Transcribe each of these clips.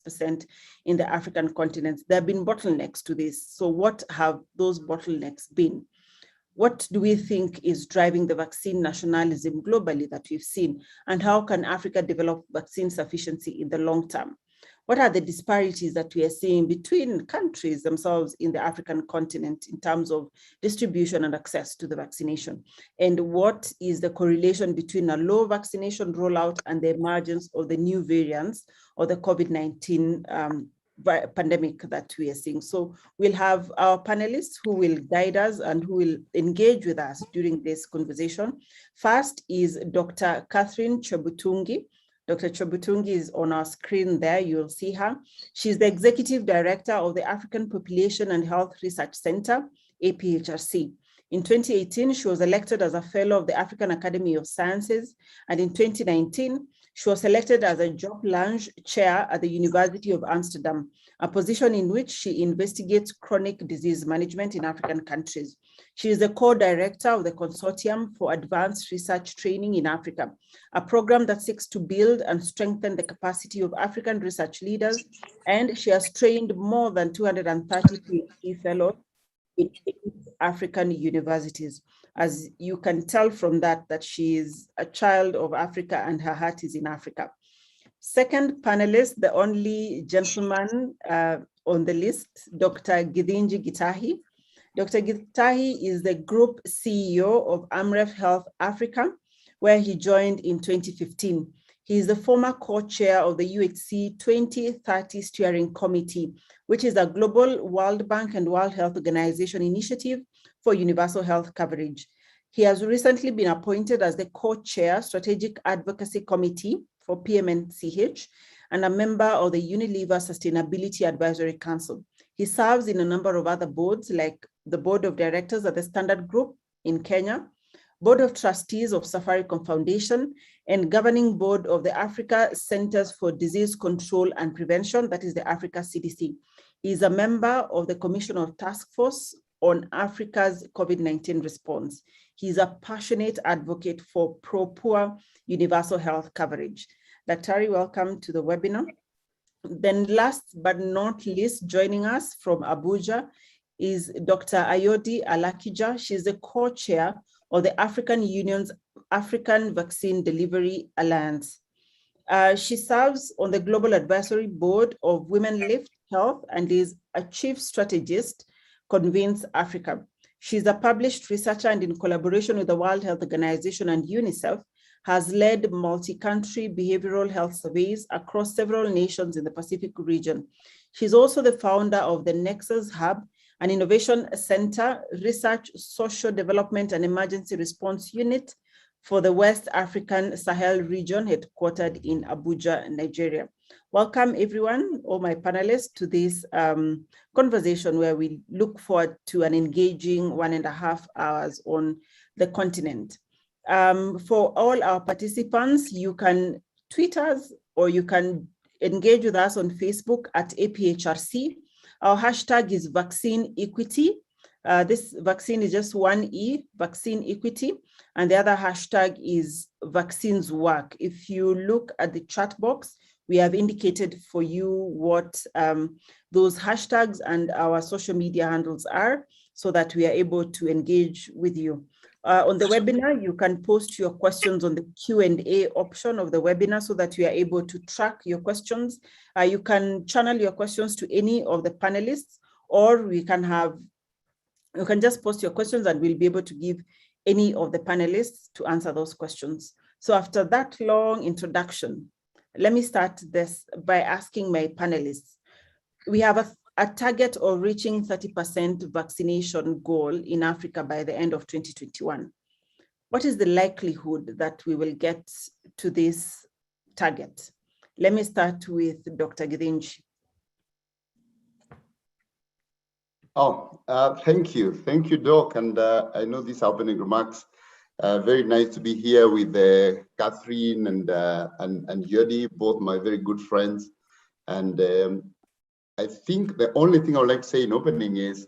96% in the African continent. There have been bottlenecks to this. So what have those bottlenecks been? What do we think is driving the vaccine nationalism globally that we've seen? And how can Africa develop vaccine sufficiency in the long term? What are the disparities that we are seeing between countries themselves in the African continent in terms of distribution and access to the vaccination? And what is the correlation between a low vaccination rollout and the emergence of the new variants or the COVID-19 pandemic that we are seeing? So we'll have our panelists who will guide us and who will engage with us during this conversation. First is Dr. Catherine Chibutungi. Dr. Chibutungi is on our screen there, you'll see her. She's the Executive Director of the African Population and Health Research Center, APHRC. In 2018, she was elected as a Fellow of the African Academy of Sciences, and in 2019, she was selected as a Job Lunge Chair at the University of Amsterdam, a position in which she investigates chronic disease management in African countries. She is the co-director of the Consortium for Advanced Research Training in Africa, a program that seeks to build and strengthen the capacity of African research leaders, and she has trained more than 230 PhD fellows in African universities. As you can tell from that she is a child of Africa and her heart is in Africa. Second panelist, the only gentleman on the list, Dr. Gedinji Gitahi. Dr. Gitahi is the Group CEO of Amref Health Africa, where he joined in 2015. He is the former co-chair of the UHC 2030 Steering Committee, which is a global World Bank and World Health Organization initiative for universal health coverage. He has recently been appointed as the co-chair Strategic Advocacy Committee for PMNCH and a member of the Unilever Sustainability Advisory Council. He serves in a number of other boards, like the Board of Directors at the Standard Group in Kenya, Board of Trustees of Safaricom Foundation, and Governing Board of the Africa Centers for Disease Control and Prevention, that is the Africa CDC. He is a member of the Commission of Task Force on Africa's COVID-19 response. He is a passionate advocate for pro-poor universal health coverage. Daktari, welcome to the webinar. Then last but not least, joining us from Abuja is Dr. Ayodi Alakija. She's the co-chair of the African Union's African Vaccine Delivery Alliance. She serves on the Global Advisory Board of Women Lift Health and is a chief strategist, Convince Africa. She's a published researcher and in collaboration with the World Health Organization and UNICEF, has led multi-country behavioral health surveys across several nations in the Pacific region. She's also the founder of the Nexus Hub, an innovation center, research, social development, and emergency response unit for the West African Sahel region, headquartered in Abuja, Nigeria. Welcome everyone, all my panelists, to this conversation where we look forward to an engaging 1.5 hours on the continent. For all our participants, you can tweet us or you can engage with us on Facebook at APHRC. Our hashtag is vaccine equity. This vaccine is just one E, vaccine equity, and the other hashtag is vaccines work. If you look at the chat box, we have indicated for you what those hashtags and our social media handles are so that we are able to engage with you. On the webinar, you can post your questions on the Q&A option of the webinar so that we are able to track your questions. You can channel your questions to any of the panelists, or you can just post your questions and we'll be able to give any of the panelists to answer those questions. So after that long introduction, let me start this by asking my panelists. We have a target of reaching 30% vaccination goal in Africa by the end of 2021. What is the likelihood that we will get to this target? Let me start with Dr. Gedinji. Thank you. Thank you, Doc. And I know these opening remarks. Very nice to be here with Catherine and Jody, both my very good friends. And I think the only thing I would like to say in opening is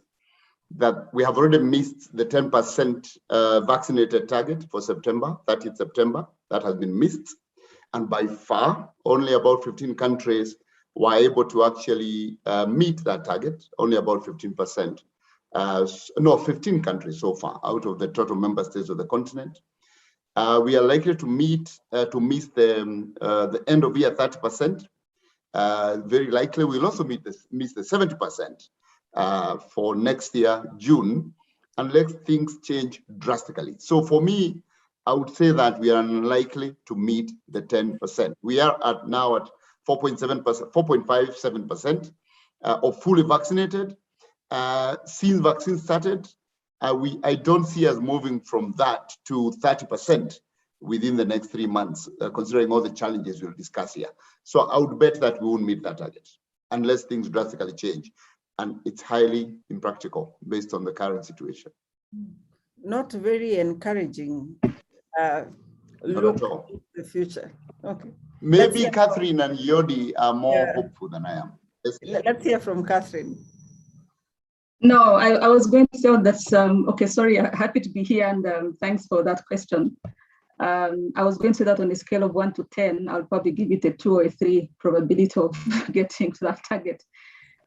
that we have already missed the 10% vaccinated target for September, 30th September. That has been missed. And by far, only about 15 countries were able to actually meet that target, only about 15%. No, 15 countries so far out of the total member states of the continent. We are likely to miss the end of year 30%. Very likely we'll also miss the 70% for next year, June, unless things change drastically. So for me, I would say that we are unlikely to meet the 10%. We are now at 4.57% of fully vaccinated. Since vaccine started, I don't see us moving from that to 30% within the next 3 months, considering all the challenges we'll discuss here. So I would bet that we won't meet that target unless things drastically change. And it's highly impractical based on the current situation. Not very encouraging. Not Look at all. at the future. Okay. Maybe Catherine and Yodi are more hopeful than I am. Let's hear from Catherine. No, I was going to say that's, okay, sorry, happy to be here and thanks for that question. I was going to say that on a scale of 1 to 10, I'll probably give it a 2 or a 3 probability of getting to that target.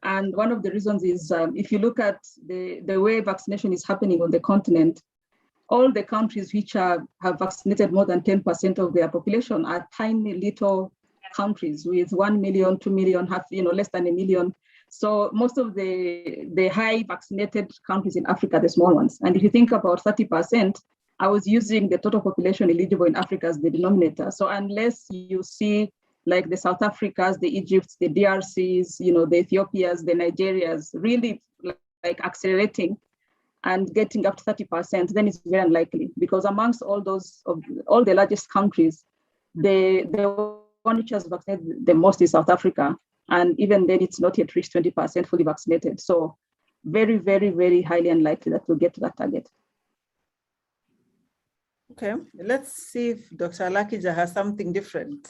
And one of the reasons is if you look at the way vaccination is happening on the continent, all the countries which have vaccinated more than 10% of their population are tiny little countries with 1 million, 2 million, less than 1 million. So most of the high vaccinated countries in Africa, the small ones. And if you think about 30%, I was using the total population eligible in Africa as the denominator. So unless you see like the South Africas, the Egypts, the DRCs, the Ethiopias, the Nigerias, really like accelerating and getting up to 30%, then it's very unlikely because amongst all the largest countries, the one which has vaccinated the most is South Africa. And even then it's not yet reached 20% fully vaccinated. So very, very, very highly unlikely that we'll get to that target. Okay, let's see if Dr. Alakija has something different.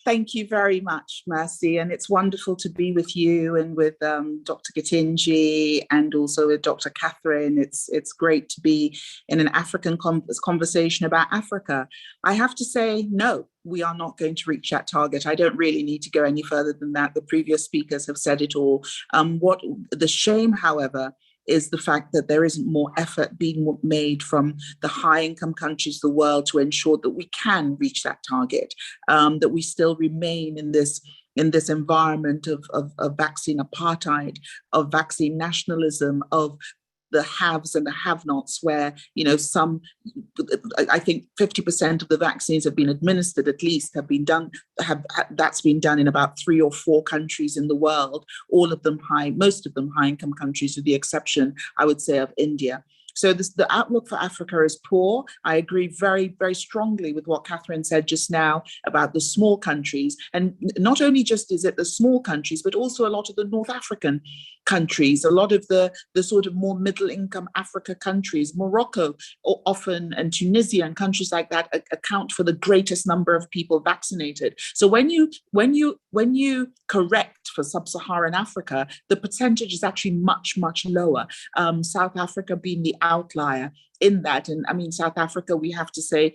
Thank you very much, Mercy, and it's wonderful to be with you and with Dr. Gedinji and also with Dr. Catherine. It's great to be in an African conversation about Africa. I have to say, no, we are not going to reach that target. I don't really need to go any further than that. The previous speakers have said it all. What the shame, however, is the fact that there isn't more effort being made from the high-income countries of the world to ensure that we can reach that target, that we still remain in this environment of vaccine apartheid, of vaccine nationalism, of the haves and the have-nots, where I think 50% of the vaccines have been administered, at least that's been done in about 3 or 4 countries in the world, most of them high-income countries, with the exception, I would say, of India. So the outlook for Africa is poor. I agree very, very strongly with what Catherine said just now about the small countries. And not only just is it the small countries, but also a lot of the North African countries, a lot of the sort of more middle income Africa countries, Morocco often, and Tunisia and countries like that account for the greatest number of people vaccinated. So when you correct for Sub-Saharan Africa, the percentage is actually much, much lower. South Africa being the outlier in that. And I mean, South Africa, we have to say,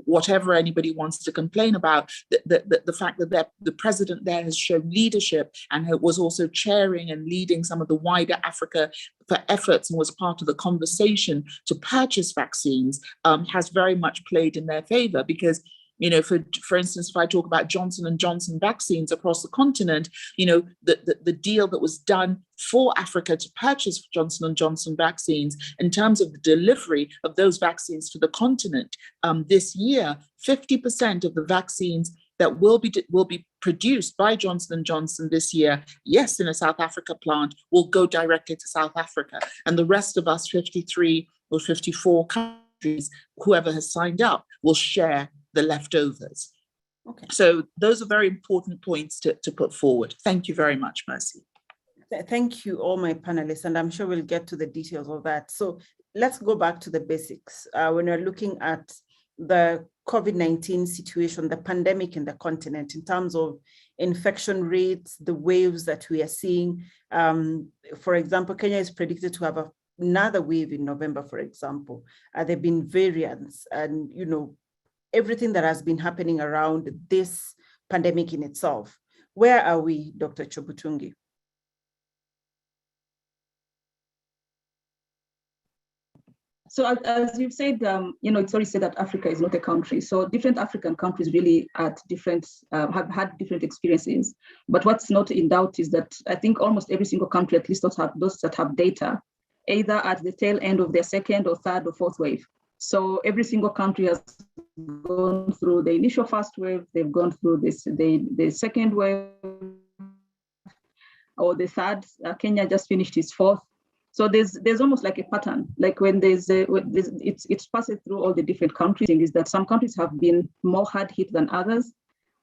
whatever anybody wants to complain about, the fact that the president there has shown leadership and was also chairing and leading some of the wider Africa for efforts and was part of the conversation to purchase vaccines has very much played in their favor. Because for instance, if I talk about Johnson & Johnson vaccines across the continent, the deal that was done for Africa to purchase Johnson & Johnson vaccines in terms of the delivery of those vaccines to the continent this year, 50% of the vaccines that will be produced by Johnson & Johnson this year, yes, in a South Africa plant, will go directly to South Africa. And the rest of us, 53 or 54 countries, whoever has signed up, will share the leftovers. Okay. So those are very important points to put forward. Thank you very much, Mercy. Thank you, all my panelists, and I'm sure we'll get to the details of that. So let's go back to the basics. When we're looking at the COVID-19 situation, the pandemic in the continent, in terms of infection rates, the waves that we are seeing. For example, Kenya is predicted to have another wave in November, for example. There have been variants and, everything that has been happening around this pandemic in itself. Where are we, Dr. Chibutungi? So as you've said, it's already said that Africa is not a country. So different African countries really at different have had different experiences. But what's not in doubt is that I think almost every single country, at least those that have data, either at the tail end of their second or third or fourth wave. So every single country has gone through the initial first wave, they've gone through the second wave, or the third. Kenya just finished its fourth. So there's almost like a pattern, like when it's passed through all the different countries, is that some countries have been more hard hit than others.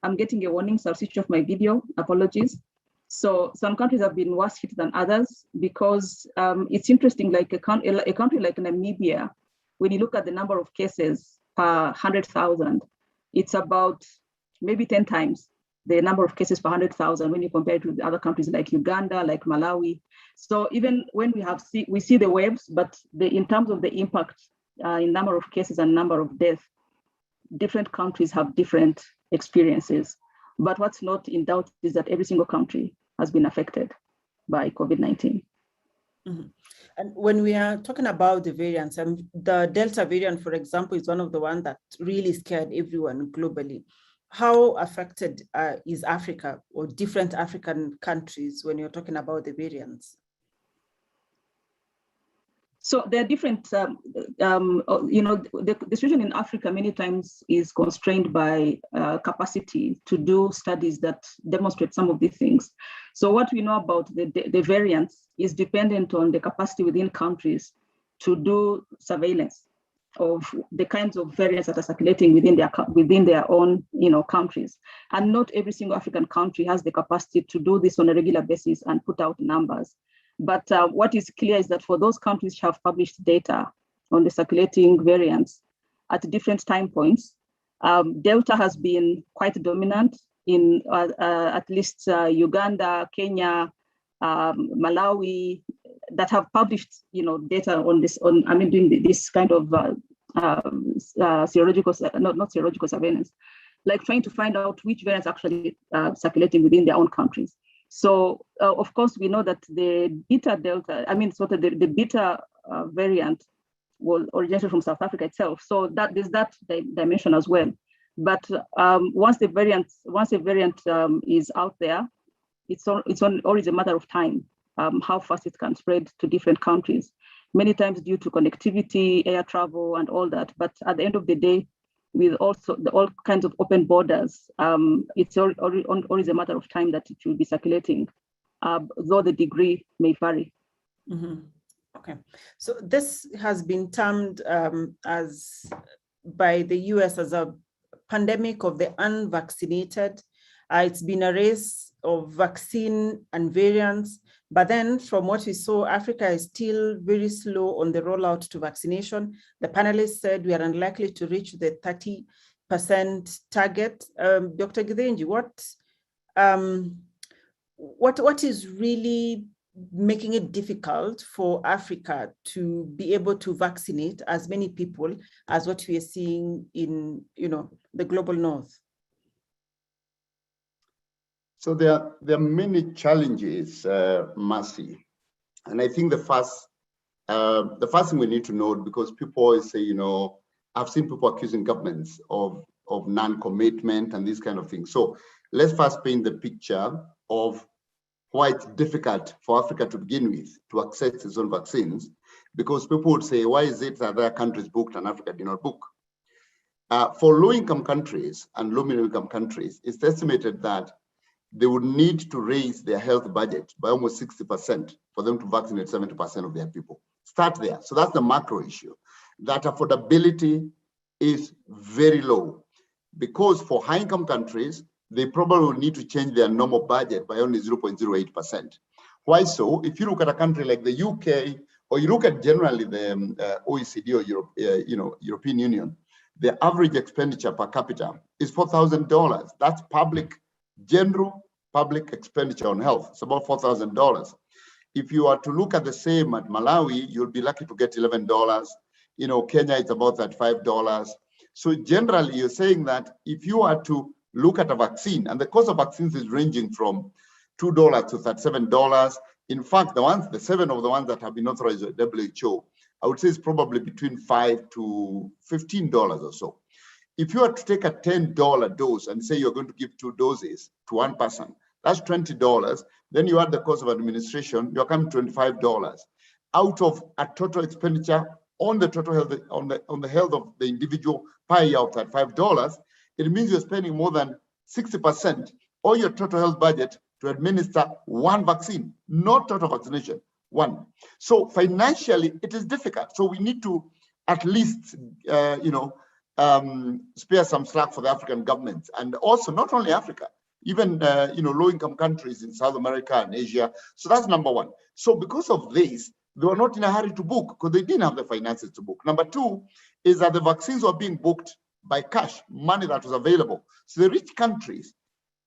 I'm getting a warning, so I'll switch off my video, apologies. So some countries have been worse hit than others because it's interesting, like a country like Namibia, when you look at the number of cases per 100,000, it's about maybe 10 times the number of cases per 100,000 when you compare it with other countries like Uganda, like Malawi. So even when we see the waves, but in terms of the impact in number of cases and number of deaths, different countries have different experiences. But what's not in doubt is that every single country has been affected by COVID-19. Mm-hmm. And when we are talking about the variants, the Delta variant, for example, is one of the ones that really scared everyone globally. How affected is Africa or different African countries when you're talking about the variants? So there are different, the situation in Africa many times is constrained by capacity to do studies that demonstrate some of these things. So what we know about the variants is dependent on the capacity within countries to do surveillance of the kinds of variants that are circulating within their own countries. And not every single African country has the capacity to do this on a regular basis and put out numbers. But what is clear is that for those countries which have published data on the circulating variants at different time points, Delta has been quite dominant in at least Uganda, Kenya, Malawi, that have published data on this, doing this kind of serological, not serological surveillance, like trying to find out which variants actually circulating within their own countries. So of course we know that the beta variant was originated from South Africa itself. So that there's that dimension as well. But once a variant is out there, it's always a matter of time how fast it can spread to different countries. Many times due to connectivity, air travel, and all that. But at the end of the day, with also all kinds of open borders, it's always a matter of time that it will be circulating, though the degree may vary. Mm-hmm. Okay, so this has been termed as by the US as a pandemic of the unvaccinated. It's been a race of vaccine and variants, but then from what we saw, Africa is still very slow on the rollout to vaccination. The panelists said we are unlikely to reach the 30% target. Dr. Gedinji, what is really making it difficult for Africa to be able to vaccinate as many people as what we are seeing in the global north? So there are many challenges, Mercy, and I think the first thing we need to note, because people always say, I've seen people accusing governments of non-commitment and these kind of things. So let's first paint the picture of why it's difficult for Africa to begin with to access its own vaccines, because people would say, why is it that other countries booked and Africa did not book? For low-income countries and low-middle-income countries, it's estimated that they would need to raise their health budget by almost 60% for them to vaccinate 70% of their people. Start there. So that's the macro issue. That affordability is very low, because for high-income countries, they probably will need to change their normal budget by only 0.08%. Why so? If you look at a country like the UK, or you look at generally the OECD or Europe, European Union, the average expenditure per capita is $4,000. That's general public expenditure on health. It's about $4,000. If you are to look at the same at Malawi, you'll be lucky to get $11. Kenya, it's about $35. So generally, you're saying that if you are to look at a vaccine, and the cost of vaccines is ranging from $2 to $37. In fact, the 7 of the ones that have been authorized by WHO, I would say it's probably between $5 to $15 or so. If you are to take a $10 dose and say you're going to give 2 doses to one person, that's $20. Then you add the cost of administration, you're coming $25 out of a total expenditure on the total health, on the health of the individual per year of that $5. It means you're spending more than 60% of your total health budget to administer one vaccine, not total vaccination, one. So financially, it is difficult. So we need to at least, spare some slack for the African governments, and also not only Africa, even low-income countries in South America and Asia. So that's number one. So because of this, they were not in a hurry to book because they didn't have the finances to book. Number two is that the vaccines were being booked by cash, money that was available. So the rich countries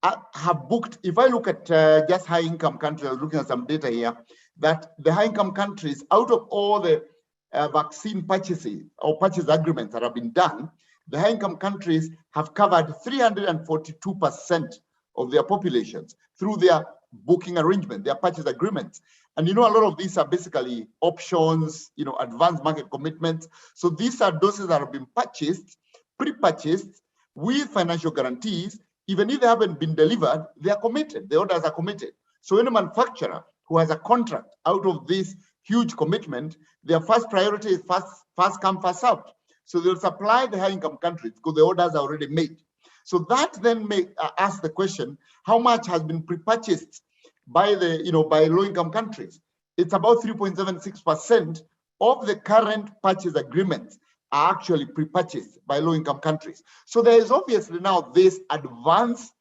have booked. If I look at just high-income countries, I was looking at some data here, that the high-income countries, out of all the vaccine purchases or purchase agreements that have been done, the high-income countries have covered 342% of their populations through their booking arrangement, their purchase agreements. And a lot of these are basically options, advanced market commitments. So these are doses that have been purchased, pre-purchased with financial guarantees. Even if they haven't been delivered, they are committed, the orders are committed. So any manufacturer who has a contract out of this huge commitment, their first priority is first come, first served. So they'll supply the high-income countries because the orders are already made. So that then ask the question, how much has been pre-purchased by by low-income countries? It's about 3.76% of the current purchase agreements are actually pre-purchased by low-income countries. So there is obviously now this advanced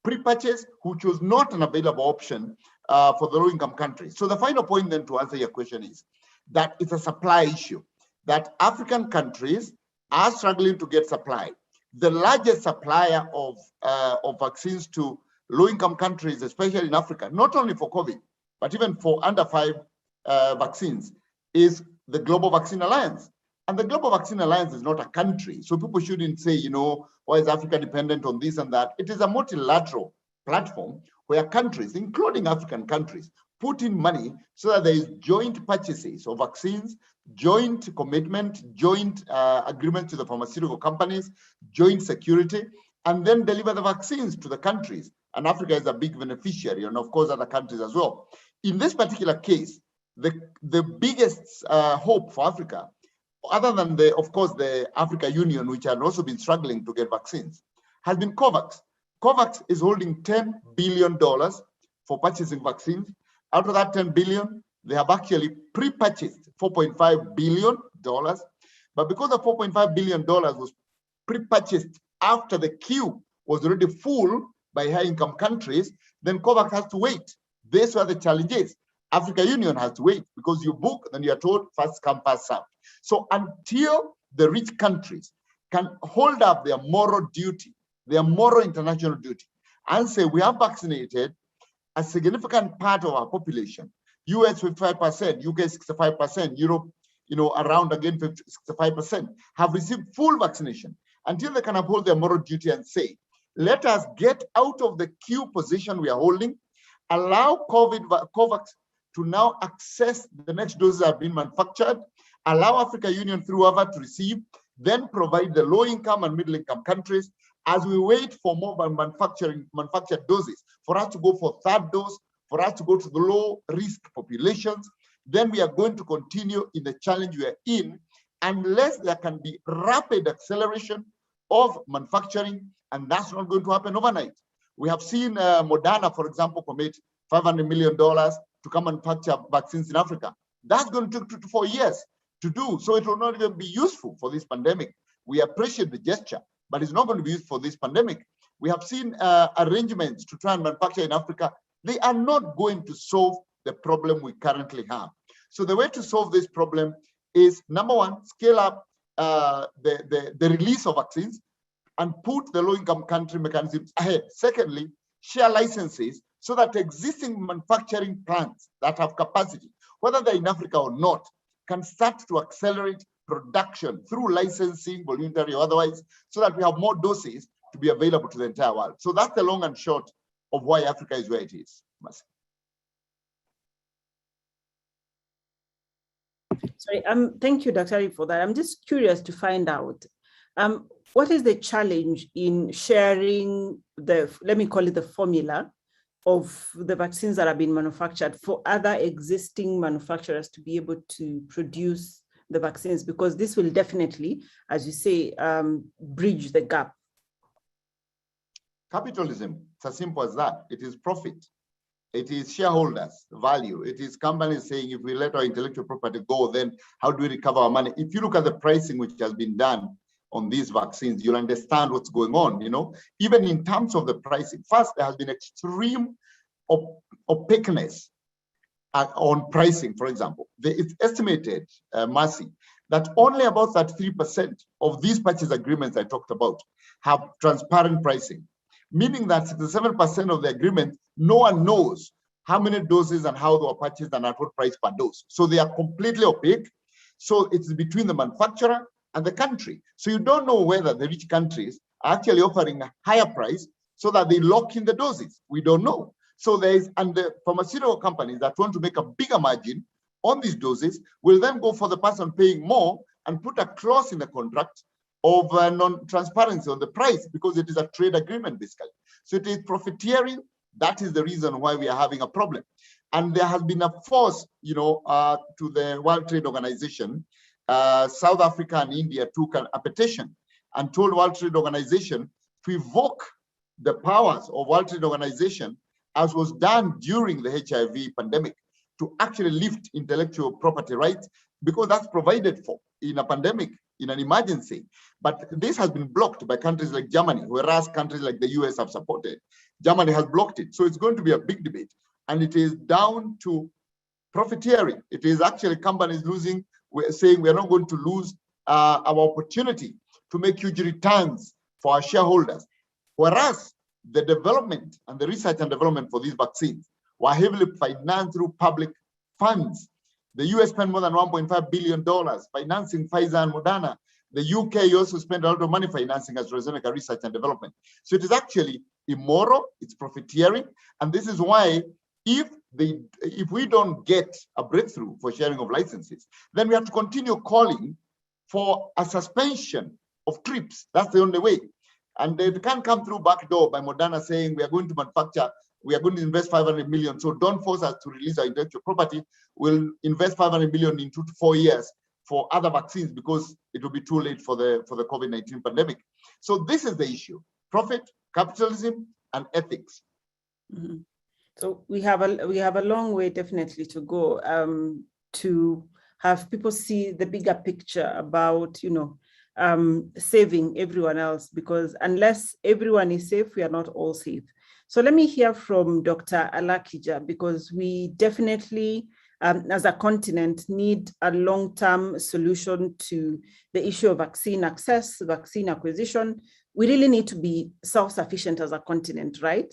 pre-purchase, which was not an available option for the low-income countries. So the final point then to answer your question is that it's a supply issue, that African countries are struggling to get supply. The largest supplier of vaccines to low-income countries, especially in Africa, not only for COVID, but even for under 5 vaccines, is the Global Vaccine Alliance. And the Global Vaccine Alliance is not a country. So people shouldn't say, why is Africa dependent on this and that? It is a multilateral platform where countries, including African countries, put in money so that there is joint purchases of vaccines, joint commitment, joint agreement to the pharmaceutical companies, joint security, and then deliver the vaccines to the countries. And Africa is a big beneficiary, and of course other countries as well. In this particular case, the biggest hope for Africa, other than the Africa Union, which had also been struggling to get vaccines, has been COVAX. COVAX is holding $10 billion for purchasing vaccines. Out of that $10 billion, they have actually pre-purchased $4.5 billion. But because the $4.5 billion was pre-purchased after the queue was already full by high-income countries, then COVAX has to wait. This where the challenge is. Africa Union has to wait because you book, then you're told first come, first served. So until the rich countries can hold up their moral duty, their moral international duty, and say we have vaccinated a significant part of our population, US 55%, UK 65%, Europe, around again 65%, have received full vaccination. Until they can uphold their moral duty and say, let us get out of the queue position we are holding, allow COVAX to now access the next doses that have been manufactured, allow Africa Union through Harvard to receive, then provide the low-income and middle-income countries as we wait for more manufactured doses, for us to go for third dose, for us to go to the low-risk populations. Then we are going to continue in the challenge we are in unless there can be rapid acceleration of manufacturing, and that's not going to happen overnight. We have seen Moderna, for example, commit $500 million to come manufacture vaccines in Africa. That's going to take 2 to 4 years to do, so it will not even be useful for this pandemic. We appreciate the gesture, but it's not going to be used for this pandemic. We have seen arrangements to try and manufacture in Africa. They are not going to solve the problem we currently have. So the way to solve this problem is, number one, scale up the release of vaccines and put the low-income country mechanisms ahead. Secondly, share licenses so that existing manufacturing plants that have capacity, whether they're in Africa or not, can start to accelerate production through licensing, voluntary or otherwise, so that we have more doses to be available to the entire world. So that's the long and short of why Africa is where it is. Sorry, thank you, Dr. Ari, for that. I'm just curious to find out, what is the challenge in sharing the, let me call it the formula of the vaccines that have been manufactured for other existing manufacturers to be able to produce the vaccines? Because this will definitely, as you say, bridge the gap. Capitalism, it's as simple as that. It is profit. It is shareholders' value. It is companies saying, if we let our intellectual property go, then how do we recover our money? If you look at the pricing which has been done on these vaccines, you'll understand what's going on. You know, even in terms of the pricing, first, there has been extreme opaqueness on pricing. For example, it's estimated, Mercy, that only about 33% of these purchase agreements I talked about have transparent pricing, meaning that 67% of the agreement, no one knows how many doses and how they were purchased and at what price per dose. So they are completely opaque. So it's between the manufacturer and the country. So you don't know whether the rich countries are actually offering a higher price so that they lock in the doses. We don't know. So and the pharmaceutical companies that want to make a bigger margin on these doses will then go for the person paying more and put a clause in the contract of non-transparency on the price, because it is a trade agreement, basically. So it is profiteering. That is the reason why we are having a problem. And there has been a force, you know, to the World Trade Organization. South Africa and India took a petition and told World Trade Organization to evoke the powers of World Trade Organization, as was done during the HIV pandemic, to actually lift intellectual property rights, because that's provided for in a pandemic, in an emergency. But this has been blocked by countries like Germany, whereas countries like the US have supported. Germany has blocked it. So it's going to be a big debate. And it is down to profiteering. It is actually companies losing. We're saying we're not going to lose our opportunity to make huge returns for our shareholders. Whereas the development and the research and development for these vaccines were heavily financed through public funds. The US spent more than $1.5 billion financing Pfizer and Moderna. The UK also spent a lot of money financing AstraZeneca research and development. So it is actually immoral, it's profiteering. And this is why if we don't get a breakthrough for sharing of licenses, then we have to continue calling for a suspension of TRIPS. That's the only way. And they can't come through back door by Moderna saying we are going to manufacture, we are going to invest 500 million. So don't force us to release our intellectual property. We'll invest 500 million in 2 to 4 years for other vaccines because it will be too late for the COVID-19 pandemic. So this is the issue: profit, capitalism, and ethics. Mm-hmm. So we have a long way definitely to go to have people see the bigger picture about, you know, saving everyone else, because unless everyone is safe, we are not all safe. So let me hear from Dr. Alakija, because we definitely, as a continent, need a long-term solution to the issue of vaccine access, vaccine acquisition. We really need to be self-sufficient as a continent, right?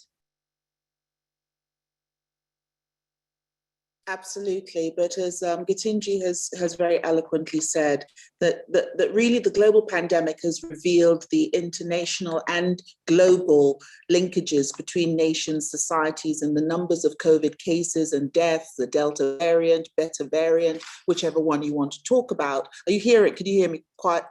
Absolutely, but as Gedinji has very eloquently said, that really the global pandemic has revealed the international and global linkages between nations, societies, and the numbers of COVID cases and deaths, the Delta variant, Beta variant, whichever one you want to talk about. Are you hearing? Could you hear me quite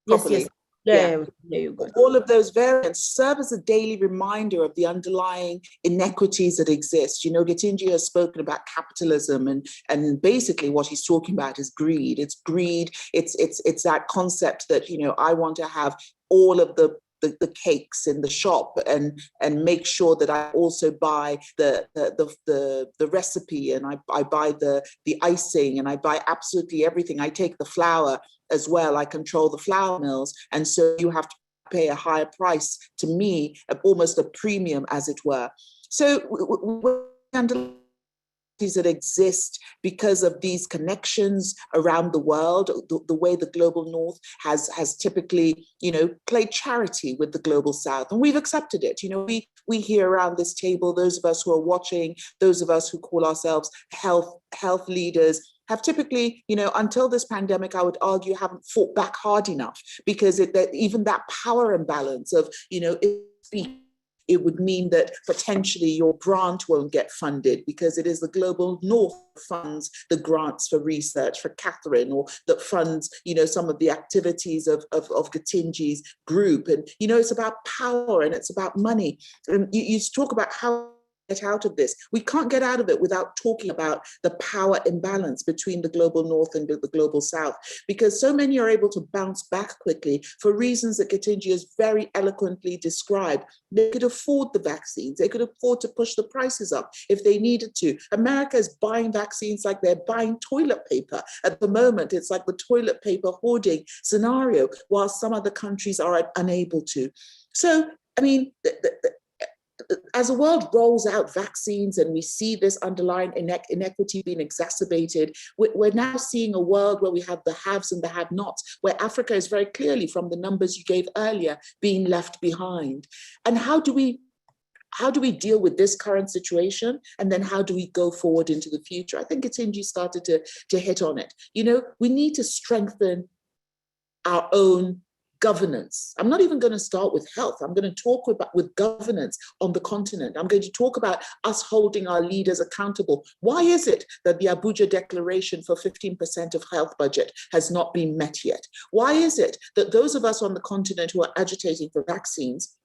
properly? Yes, yes. Yeah, you go. All of those variants serve as a daily reminder of the underlying inequities that exist. You know, Gedinji has spoken about capitalism, and basically what he's talking about is greed. It's greed. It's that concept that, you know, I want to have all of the cakes in the shop and make sure that I also buy the recipe, and I buy the icing, and I buy absolutely everything. I take the flour as well. I control the flour mills. And so you have to pay a higher price to me, almost a premium, as it were. So that exist because of these connections around the world, the way the global north has typically, you know, played charity with the global south, and we've accepted it. You know, we here around this table, those of us who are watching, those of us who call ourselves health leaders, have typically, until this pandemic, I would argue, haven't fought back hard enough, because even that power imbalance of, it would mean that potentially your grant won't get funded because it is the global north that funds the grants for research for Catherine, or that funds, some of the activities of Gedinji's group. And, it's about power and it's about money. And you talk about how get out of this. We can't get out of it without talking about the power imbalance between the global north and the global south, because so many are able to bounce back quickly for reasons that Gedinji has very eloquently described. They could afford the vaccines. They could afford to push the prices up if they needed to. America is buying vaccines like they're buying toilet paper. At the moment, it's like the toilet paper hoarding scenario, while some other countries are unable to. So, I mean, as the world rolls out vaccines and we see this underlying inequity being exacerbated, we're now seeing a world where we have the haves and the have-nots, where Africa is very clearly, from the numbers you gave earlier, being left behind. And how do we deal with this current situation? And then how do we go forward into the future? I think Gedinji started to hit on it. We need to strengthen our own governance. I'm not even going to start with health. I'm going to talk with governance on the continent. I'm going to talk about us holding our leaders accountable. Why is it that the Abuja Declaration for 15% of health budget has not been met yet? Why is it that those of us on the continent who are agitating for vaccines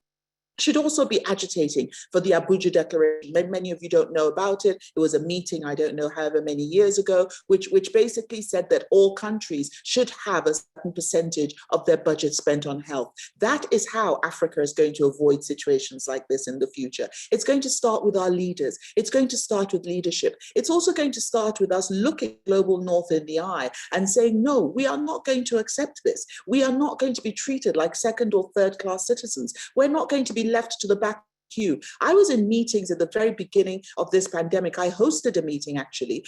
should also be agitating for the Abuja Declaration? Many of you don't know about it. It was a meeting, I don't know, however many years ago, which basically said that all countries should have a certain percentage of their budget spent on health. That is how Africa is going to avoid situations like this in the future. It's going to start with our leaders. It's going to start with leadership. It's also going to start with us looking global north in the eye and saying, no, we are not going to accept this. We are not going to be treated like second or third class citizens. We're not going to be left to the back queue. I was in meetings at the very beginning of this pandemic. I hosted a meeting actually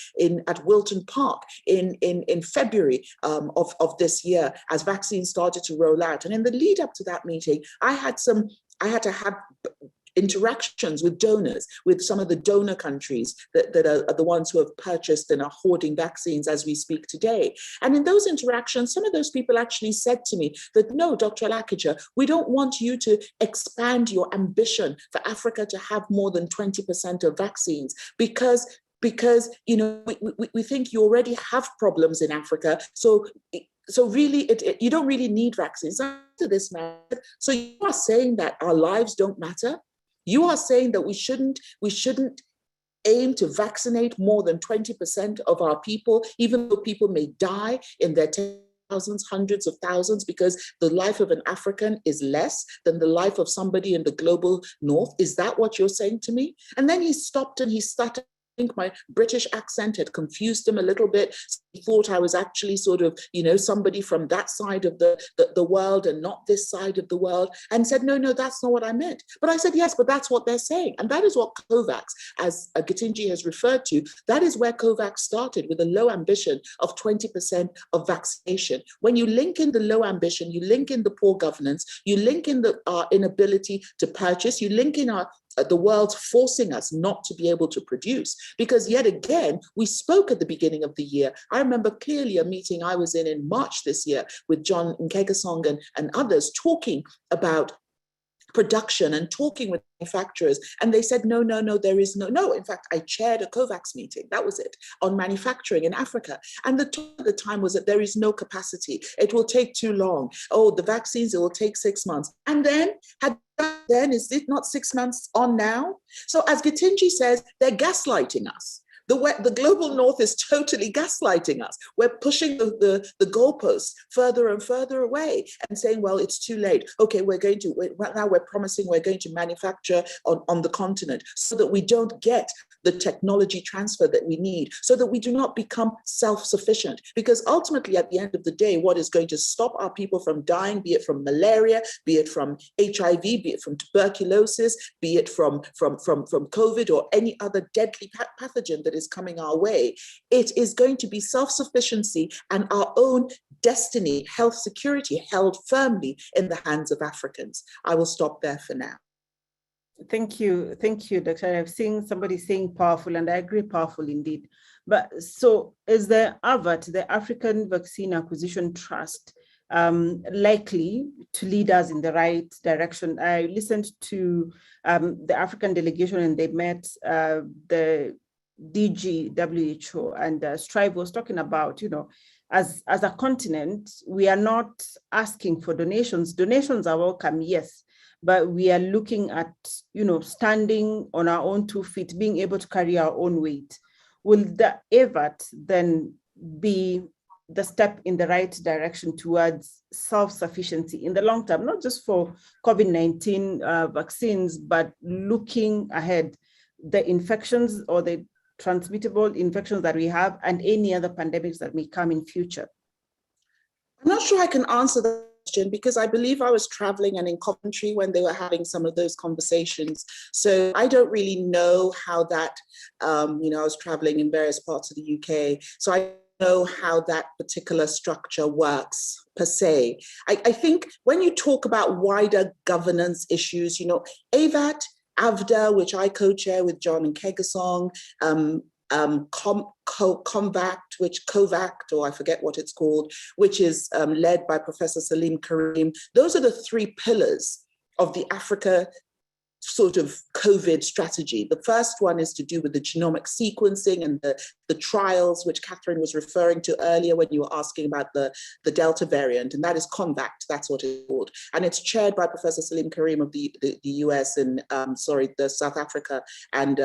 at Wilton Park in February of this year as vaccines started to roll out. And in the lead up to that meeting, I had to have interactions with donors, with some of the donor countries that are the ones who have purchased and are hoarding vaccines as we speak today. And in those interactions, some of those people actually said to me that, no, Dr. Alakija, we don't want you to expand your ambition for Africa to have more than 20% of vaccines because we think you already have problems in Africa. So really, you don't really need vaccines. To this matter. So you are saying that our lives don't matter? You are saying that we shouldn't aim to vaccinate more than 20% of our people, even though people may die in their thousands, hundreds of thousands, because the life of an African is less than the life of somebody in the global north? Is that what you're saying to me? And then he stopped and he started. I think my British accent had confused him a little bit. He thought I was actually sort of, somebody from that side of the world and not this side of the world, and said, no, that's not what I meant. But I said, yes, but that's what they're saying. And that is what COVAX, as Gedinji has referred to, that is where COVAX started, with a low ambition of 20% of vaccination. When you link in the low ambition, you link in the poor governance, you link in our inability to purchase, you link in the world forcing us not to be able to produce. Because yet again, we spoke at the beginning of the year. I remember clearly a meeting I was in March this year with John Nkegasong and others talking about production and talking with manufacturers, and they said, no, there is no. In fact, I chaired a COVAX meeting, that was it, on manufacturing in Africa. And the talk at the time was that there is no capacity. It will take too long. Oh, the vaccines, it will take 6 months. And then, is it not 6 months on now? So as Gedinji says, they're gaslighting us. The global north is totally gaslighting us. We're pushing the goalposts further and further away and saying, well, it's too late. Okay, now we're promising we're going to manufacture on the continent so that we don't get the technology transfer that we need, so that we do not become self-sufficient. Because ultimately, at the end of the day, what is going to stop our people from dying, be it from malaria, be it from HIV, be it from tuberculosis, be it from COVID or any other deadly pathogen that is coming our way, it is going to be self-sufficiency and our own destiny, health security, held firmly in the hands of Africans. I will stop there for now. Thank you, Dr. I've seen somebody saying powerful, and I agree, powerful indeed. But so is the AVAT, the African Vaccine Acquisition Trust, likely to lead us in the right direction? I listened to the African delegation, and they met the DG WHO, and Strive was talking about, as a continent, we are not asking for donations. Donations are welcome, yes, but we are looking at, standing on our own 2 feet, being able to carry our own weight. Will the AVAT then be the step in the right direction towards self-sufficiency in the long term, not just for COVID-19 vaccines, but looking ahead, the infections or the transmittable infections that we have and any other pandemics that may come in future? I'm not sure I can answer that question because I believe I was traveling and in Coventry when they were having some of those conversations. So I don't really know how that, I was traveling in various parts of the UK. So I know how that particular structure works per se. I think when you talk about wider governance issues, AVAT, AVDA, which I co-chair with John and Kegasong, COVACT, or I forget what it's called, which is led by Professor Salim Karim. Those are the 3 pillars of the Africa sort of COVID strategy. The first one is to do with the genomic sequencing and the trials, which Catherine was referring to earlier when you were asking about the Delta variant, and that is COVACT, that's what it's called. And it's chaired by Professor Salim Karim of the US and, the South Africa, and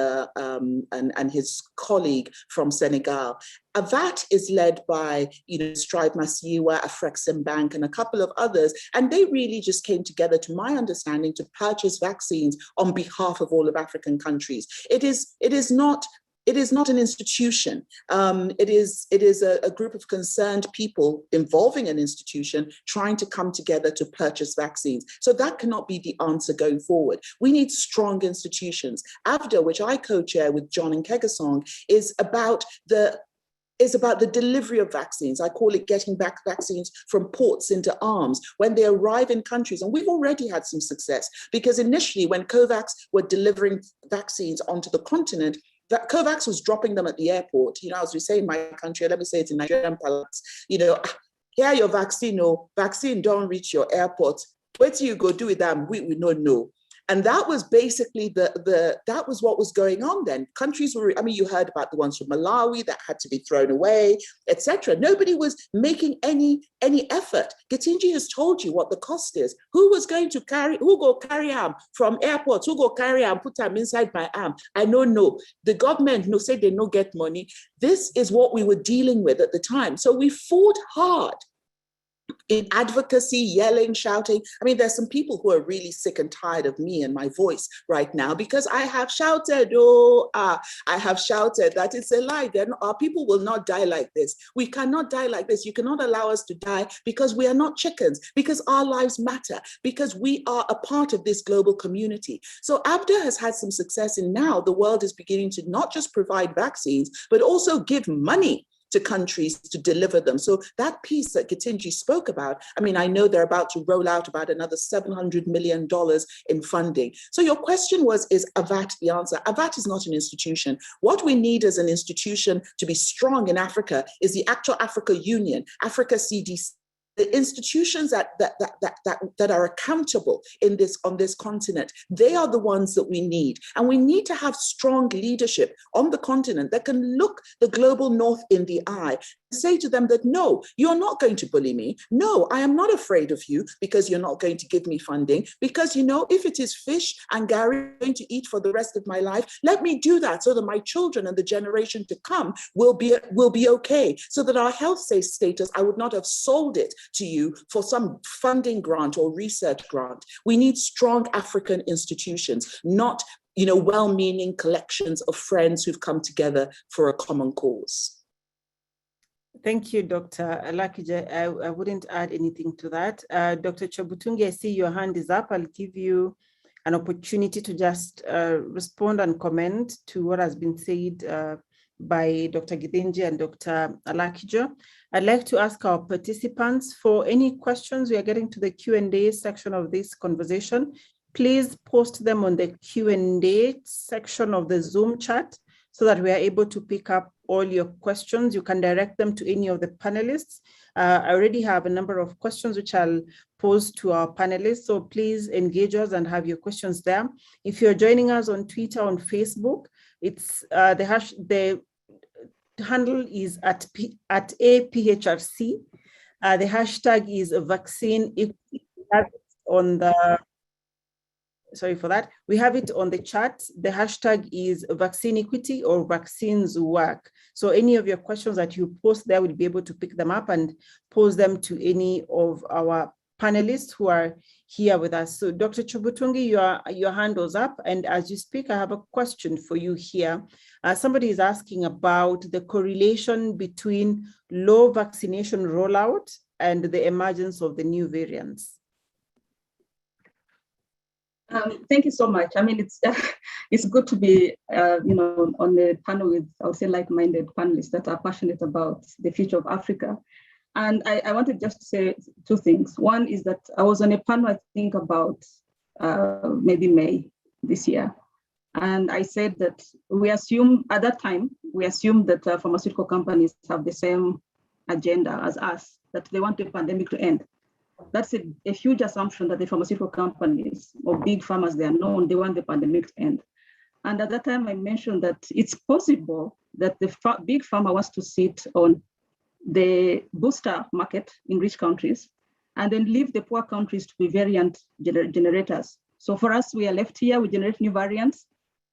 his colleague from Senegal. AVAT is led by, Strive Masiyiwa, Afrexim Bank, and a couple of others. And they really just came together, to my understanding, to purchase vaccines on behalf of all of African countries. It is not an institution. It is a group of concerned people involving an institution trying to come together to purchase vaccines. So that cannot be the answer going forward. We need strong institutions. AVDA, which I co-chair with John and Kegasong, is about the delivery of vaccines. I call it getting back vaccines from ports into arms when they arrive in countries. And we've already had some success because initially when COVAX were delivering vaccines onto the continent, that COVAX was dropping them at the airport. As we say in my country, let me say it in Nigerian parlance, here your vaccine, vaccine don't reach your airport. What do you go do with them? We don't know. And that was basically that was what was going on then. Countries were, you heard about the ones from Malawi that had to be thrown away, etc. Nobody was making any effort. Gedinji has told you what the cost is. Who go carry arm from airports? Who go carry arm, put them inside my arm? I don't know. The government say they no get money. This is what we were dealing with at the time. So we fought hard in advocacy, yelling, shouting. There's some people who are really sick and tired of me and my voice right now because I have shouted, I have shouted that it's a lie. Our people will not die like this. We cannot die like this. You cannot allow us to die because we are not chickens, because our lives matter, because we are a part of this global community. So AVDA has had some success, and now the world is beginning to not just provide vaccines, but also give money to countries to deliver them. So that piece that Gedinji spoke about, I know they're about to roll out about another $700 million in funding. So your question was, is AVAT the answer? AVAT is not an institution. What we need as an institution to be strong in Africa is the actual Africa Union, Africa CDC, the institutions that are accountable on this continent. They are the ones that we need. And we need to have strong leadership on the continent that can look the global north in the eye and say to them that, no, you're not going to bully me. No, I am not afraid of you because you're not going to give me funding. Because, if it is fish and Gary I'm going to eat for the rest of my life, let me do that so that my children and the generation to come will be okay. So that our health status, I would not have sold it to you for some funding grant or research grant. We need strong African institutions, not well-meaning collections of friends who've come together for a common cause. Thank you, Dr. Alakija. I wouldn't add anything to that. Dr. Chibutungi, I see your hand is up. I'll give you an opportunity to just respond and comment to what has been said by Dr. Gedinji and Dr. Alakija. I'd like to ask our participants for any questions. We are getting to the Q&A section of this conversation. please post them on the Q&A section of the Zoom chat so that we are able to pick up all your questions. You can direct them to any of the panelists. I already have a number of questions which I'll pose to our panelists, so please engage us and have your questions there. If you're joining us on Twitter, on Facebook, it's the handle is at APHRC. The hashtag is vaccine on the, sorry for that. We have it on the chat. The hashtag is vaccine equity or vaccines work. So any of your questions that you post there, we'll be able to pick them up and pose them to any of our panelists who are here with us. So Dr. Chibutungi, your hand was up, and as you speak, I have a question for you here. Somebody is asking about the correlation between low vaccination rollout and the emergence of the new variants. Thank you so much. I mean, it's good to be, on the panel with, I would say, like-minded panelists that are passionate about the future of Africa. And I wanted just to say two things. One is that I was on a panel, I think, about maybe May this year. And I said that at that time, we assumed that pharmaceutical companies have the same agenda as us, that they want the pandemic to end. That's a huge assumption that the pharmaceutical companies or big pharmas, they are known, they want the pandemic to end. And at that time, I mentioned that it's possible that the big pharma wants to sit on the booster market in rich countries and then leave the poor countries to be variant generators. So for us, we are left here, we generate new variants,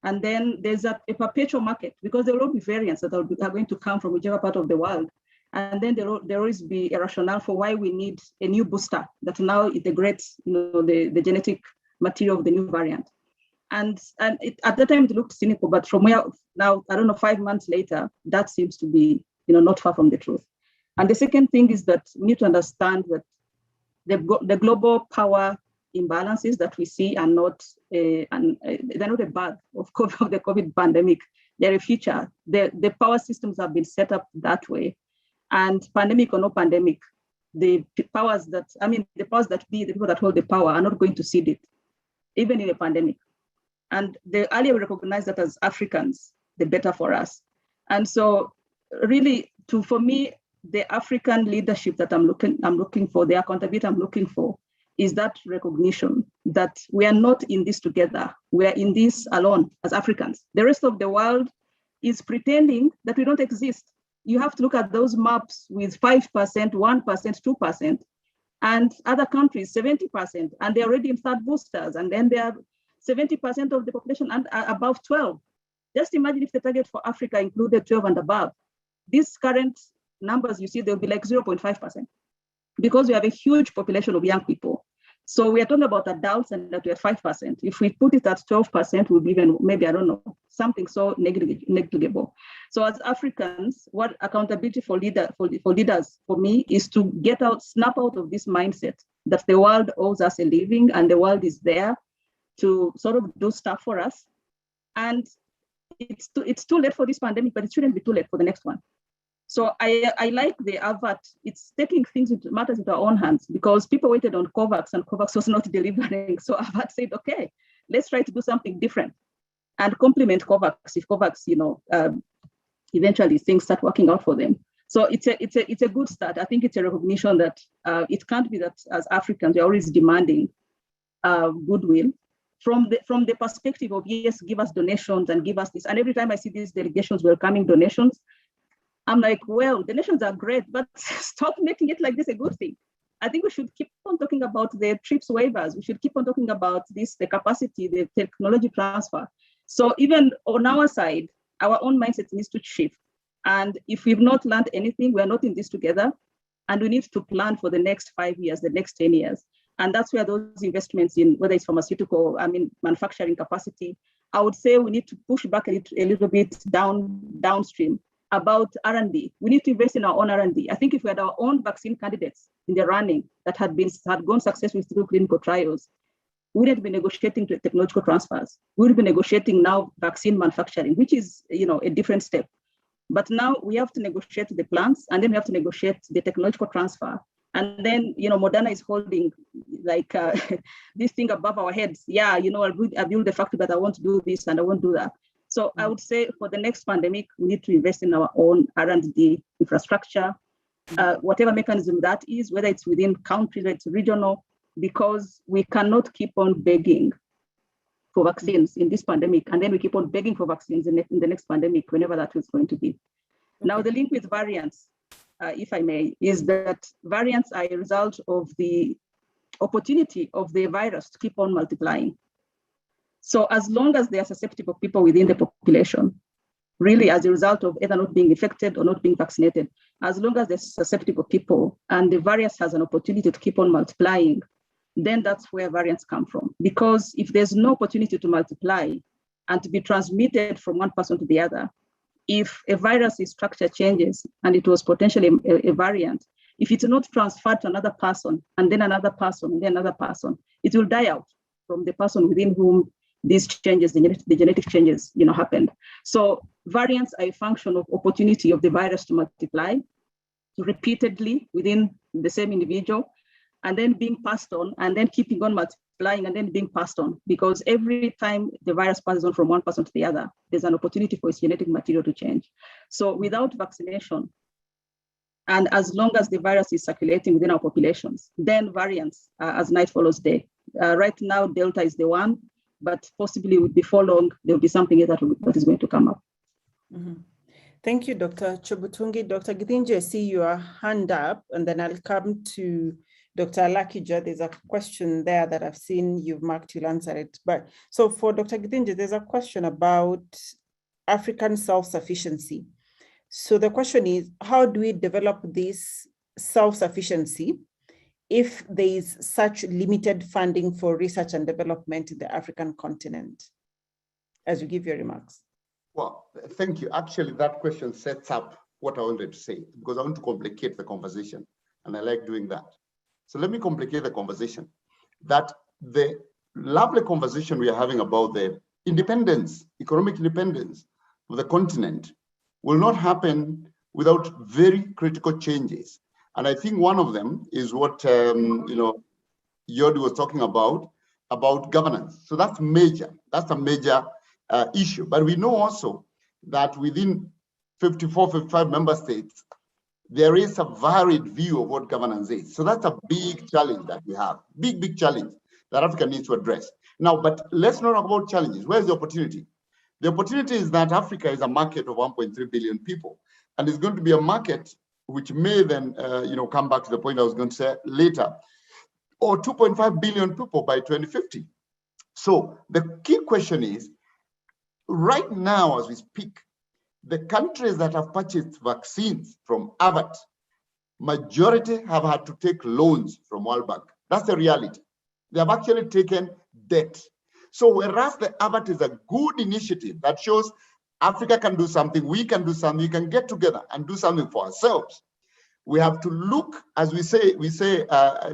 and then there's a perpetual market because there will all be variants that are going to come from whichever part of the world. And then there will always be a rationale for why we need a new booster that now integrates, the genetic material of the new variant. And at that time it looked cynical, but from where now, I don't know, 5 months later, that seems to be, not far from the truth. And the second thing is that we need to understand that the global power imbalances that we see are not they're not a bug of the COVID pandemic. They're a feature. The power systems have been set up that way. And pandemic or no pandemic, the powers that be, the people that hold the power are not going to cede it, even in a pandemic. And the earlier we recognize that as Africans, the better for us. And so really, for me, the African leadership that I'm looking for, the accountability I'm looking for, is that recognition that we are not in this together. We are in this alone as Africans. The rest of the world is pretending that we don't exist. You have to look at those maps with 5%, 1%, 2%, and other countries, 70%, and they're already in third boosters, and then they are 70% of the population and above 12. Just imagine if the target for Africa included 12 and above. These current numbers you see, they'll be like 0.5%, because we have a huge population of young people. So we are talking about adults and that we are 5%. If we put it at 12%, we'll be even, maybe, I don't know, something so negligible. So as Africans, what accountability for leaders, for me, is to snap out of this mindset that the world owes us a living and the world is there to sort of do stuff for us. And it's too late for this pandemic, but it shouldn't be too late for the next one. So I like the AVAT. It's taking matters into our own hands, because people waited on COVAX and COVAX was not delivering. So AVAT said, okay, let's try to do something different and complement COVAX if COVAX, eventually things start working out for them. So it's a good start. I think it's a recognition that it can't be that as Africans, we're always demanding goodwill from the perspective of, yes, give us donations and give us this. And every time I see these delegations welcoming donations, I'm like, well, donations are great, but stop making it like this a good thing. I think we should keep on talking about the TRIPS waivers. We should keep on talking about this, the capacity, the technology transfer. So even on our side, our own mindset needs to shift. And if we've not learned anything, we're not in this together. And we need to plan for the next 5 years, the next 10 years. And that's where those investments in, whether it's pharmaceutical, manufacturing capacity, I would say we need to push back a little bit downstream about R&D. We need to invest in our own R&D. I think if we had our own vaccine candidates in the running that had gone successfully through clinical trials, we wouldn't be negotiating technological transfers. We would be negotiating now vaccine manufacturing, which is a different step. But now we have to negotiate the plans, and then we have to negotiate the technological transfer. And then, Moderna is holding like this thing above our heads. Yeah, I build the factory, but I want to do this and I won't do that. So I would say for the next pandemic, we need to invest in our own R&D infrastructure, whatever mechanism that is, whether it's within countries, whether it's regional, because we cannot keep on begging for vaccines in this pandemic, and then we keep on begging for vaccines in the next pandemic, whenever that is going to be. Okay. Now, the link with variants, if I may, is that variants are a result of the opportunity of the virus to keep on multiplying. So as long as they are susceptible people within the population, really as a result of either not being infected or not being vaccinated, as long as they're susceptible people and the virus has an opportunity to keep on multiplying, then that's where variants come from. Because if there's no opportunity to multiply and to be transmitted from one person to the other, if a virus's structure changes and it was potentially a variant, if it's not transferred to another person and then another person and then another person, it will die out from the person within whom these changes, the genetic changes, happened. So variants are a function of opportunity of the virus to multiply repeatedly within the same individual, and then being passed on, and then keeping on multiplying, and then being passed on. Because every time the virus passes on from one person to the other, there's an opportunity for its genetic material to change. So without vaccination, and as long as the virus is circulating within our populations, then variants, as night follows day. Right now, Delta is the one, but possibly before long, there'll be something that is going to come up. Mm-hmm. Thank you, Dr. Chibutungi. Dr. Gedinji, I see your hand up, and then I'll come to Dr. Alakija. There's a question there that I've seen you've marked, you'll answer it. But so for Dr. Gedinji, there's a question about African self-sufficiency. So the question is, how do we develop this self-sufficiency if there is such limited funding for research and development in the African continent? As you give your remarks. Well, thank you. Actually, that question sets up what I wanted to say, because I want to complicate the conversation, and I like doing that. So let me complicate the conversation. That the lovely conversation we are having about the independence, economic independence of the continent will not happen without very critical changes. And I think one of them is what Yodi was talking about governance. So that's major. That's a major issue. But we know also that within 54, 55 member states, there is a varied view of what governance is. So that's a big challenge that we have, big challenge that Africa needs to address. Now, but let's not talk about challenges. Where's the opportunity? The opportunity is that Africa is a market of 1.3 billion people, and it's going to be a market which may then, come back to the point I was going to say later, or 2.5 billion people by 2050. So the key question is, right now as we speak, the countries that have purchased vaccines from Abbott, majority have had to take loans from World Bank. That's the reality. They have actually taken debt. So whereas the Abbott is a good initiative that shows Africa can do something, we can do something, we can get together and do something for ourselves. We have to look, as we say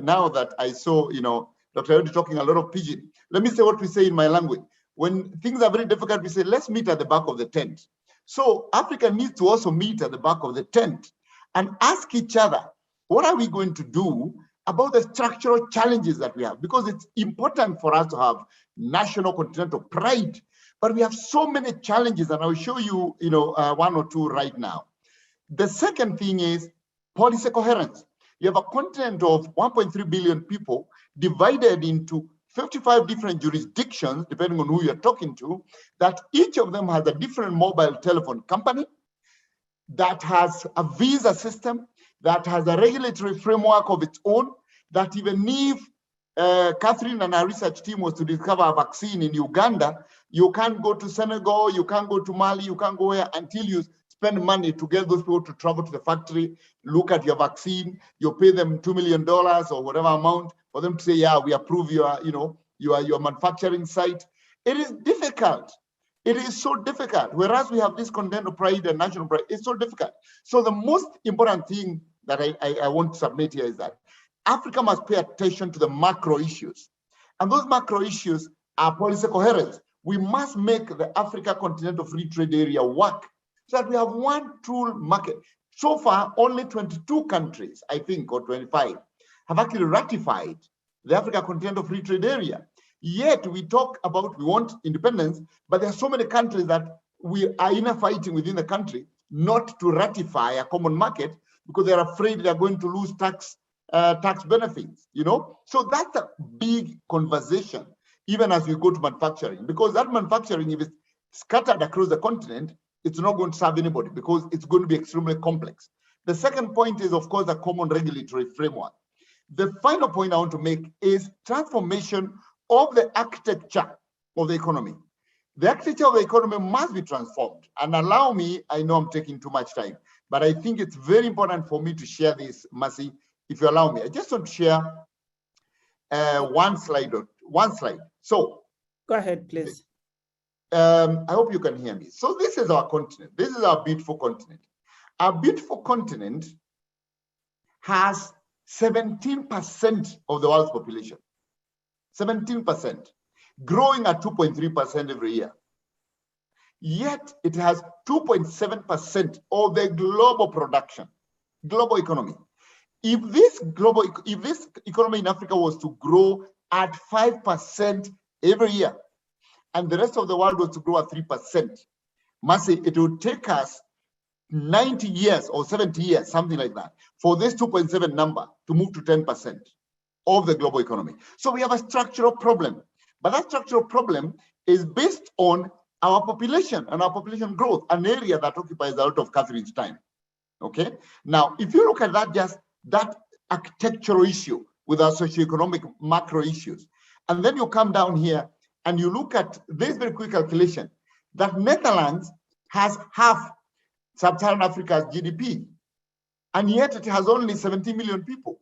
now that I saw, Dr. Yodi talking a lot of pidgin. Let me say what we say in my language. When things are very difficult, we say, let's meet at the back of the tent. So Africa needs to also meet at the back of the tent and ask each other, what are we going to do about the structural challenges that we have? Because it's important for us to have national continental pride, but we have so many challenges, and I'll show you, one or two right now. The second thing is policy coherence. You have a continent of 1.3 billion people divided into 55 different jurisdictions, depending on who you're talking to, that each of them has a different mobile telephone company, that has a visa system, that has a regulatory framework of its own, that even if Catherine and our research team was to discover a vaccine in Uganda, you can't go to Senegal, you can't go to Mali, you can't go where until you spend money to get those people to travel to the factory, look at your vaccine, you pay them $2 million or whatever amount for them to say, yeah, we approve your manufacturing site. It is difficult. It is so difficult. Whereas we have this continental pride and national pride, it's so difficult. So the most important thing that I want to submit here is that Africa must pay attention to the macro issues. And those macro issues are policy coherence. We must make the Africa Continental Free Trade Area work so that we have one tool market. So far, only 22 countries, I think, or 25, have actually ratified the Africa Continental Free Trade Area. Yet we talk about we want independence, but there are so many countries that we are inner fighting within the country not to ratify a common market because they're afraid they're going to lose tax benefits, you know? So that's a big conversation, even as we go to manufacturing, because that manufacturing, if it's scattered across the continent, it's not going to serve anybody because it's going to be extremely complex. The second point is, of course, a common regulatory framework. The final point I want to make is transformation of the architecture of the economy. The architecture of the economy must be transformed. And allow me, I know I'm taking too much time, but I think it's very important for me to share this, Mercy, if you allow me. I just want to share one slide. So go ahead, please. I hope you can hear me. So this is our continent. This is our beautiful continent. Our beautiful continent has 17% of the world's population. 17%, growing at 2.3% every year. Yet it has 2.7% of the global production, global economy. If this economy in Africa was to grow at 5% every year, and the rest of the world was to grow at 3%, Mercy, it would take us 90 years or 70 years, something like that, for this 2.7 number to move to 10% of the global economy. So we have a structural problem, but that structural problem is based on our population and our population growth, an area that occupies a lot of Catherine's time. Okay. Now, if you look at that, just that architectural issue with our socioeconomic macro issues, and then you come down here and you look at this very quick calculation that Netherlands has half Sub-Saharan Africa's GDP, and yet it has only 17 million people.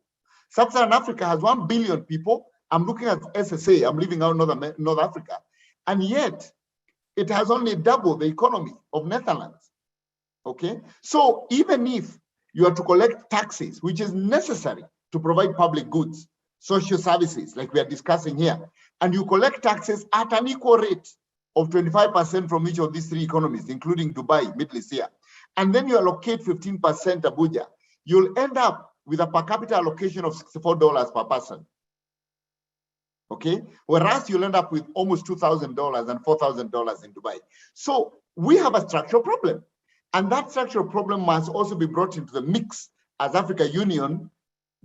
Sub-Saharan Africa has 1 billion people. I'm looking at SSA, I'm leaving out North Africa, and yet it has only double the economy of Netherlands. Okay, so even if you are to collect taxes, which is necessary to provide public goods, social services, like we are discussing here, and you collect taxes at an equal rate of 25% from each of these three economies, including Dubai, Middle East here, and then you allocate 15% Abuja, you'll end up with a per capita allocation of $64 per person. Okay, whereas you'll end up with almost $2,000 and $4,000 in Dubai. So we have a structural problem. And that structural problem must also be brought into the mix as Africa Union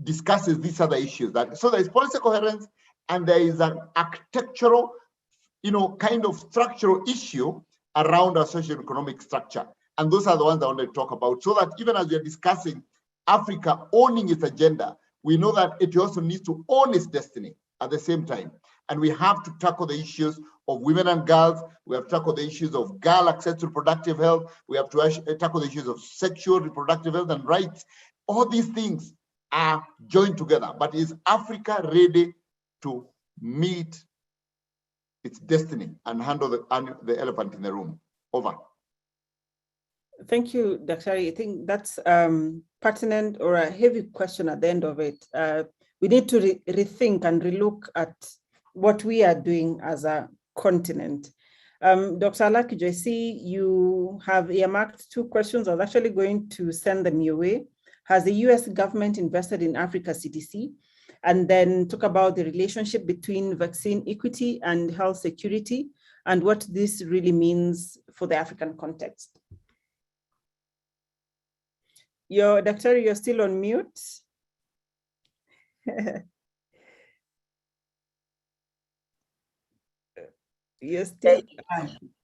discusses these other issues. So there is policy coherence and there is an architectural, kind of structural issue around our socio-economic structure. And those are the ones I want to talk about, so that even as we are discussing Africa owning its agenda, we know that it also needs to own its destiny at the same time. And we have to tackle the issues of women and girls. We have to tackle the issues of girl access to reproductive health. We have to tackle the issues of sexual reproductive health and rights. All these things are joined together. But is Africa ready to meet its destiny and handle the elephant in the room? Over. Thank you, Dr. I think that's pertinent or a heavy question at the end of it. We need to rethink and relook at what we are doing as a continent. Dr. Alakijo, I see you have earmarked 2 questions. I was actually going to send them your way. Has the US government invested in Africa CDC? And then talk about the relationship between vaccine equity and health security and what this really means for the African context. Doctor, you're still on mute. You're still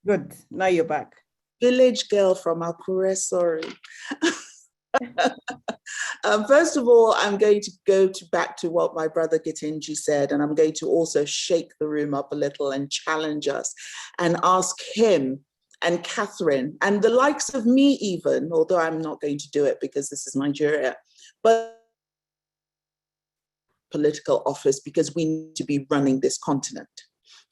good. Now you're back. Village girl from Akure, sorry. First of all, I'm going to go back to what my brother Gedinji said, and I'm going to also shake the room up a little and challenge us and ask him and Catherine and the likes of me even, although I'm not going to do it because this is Nigeria, but political office, because we need to be running this continent.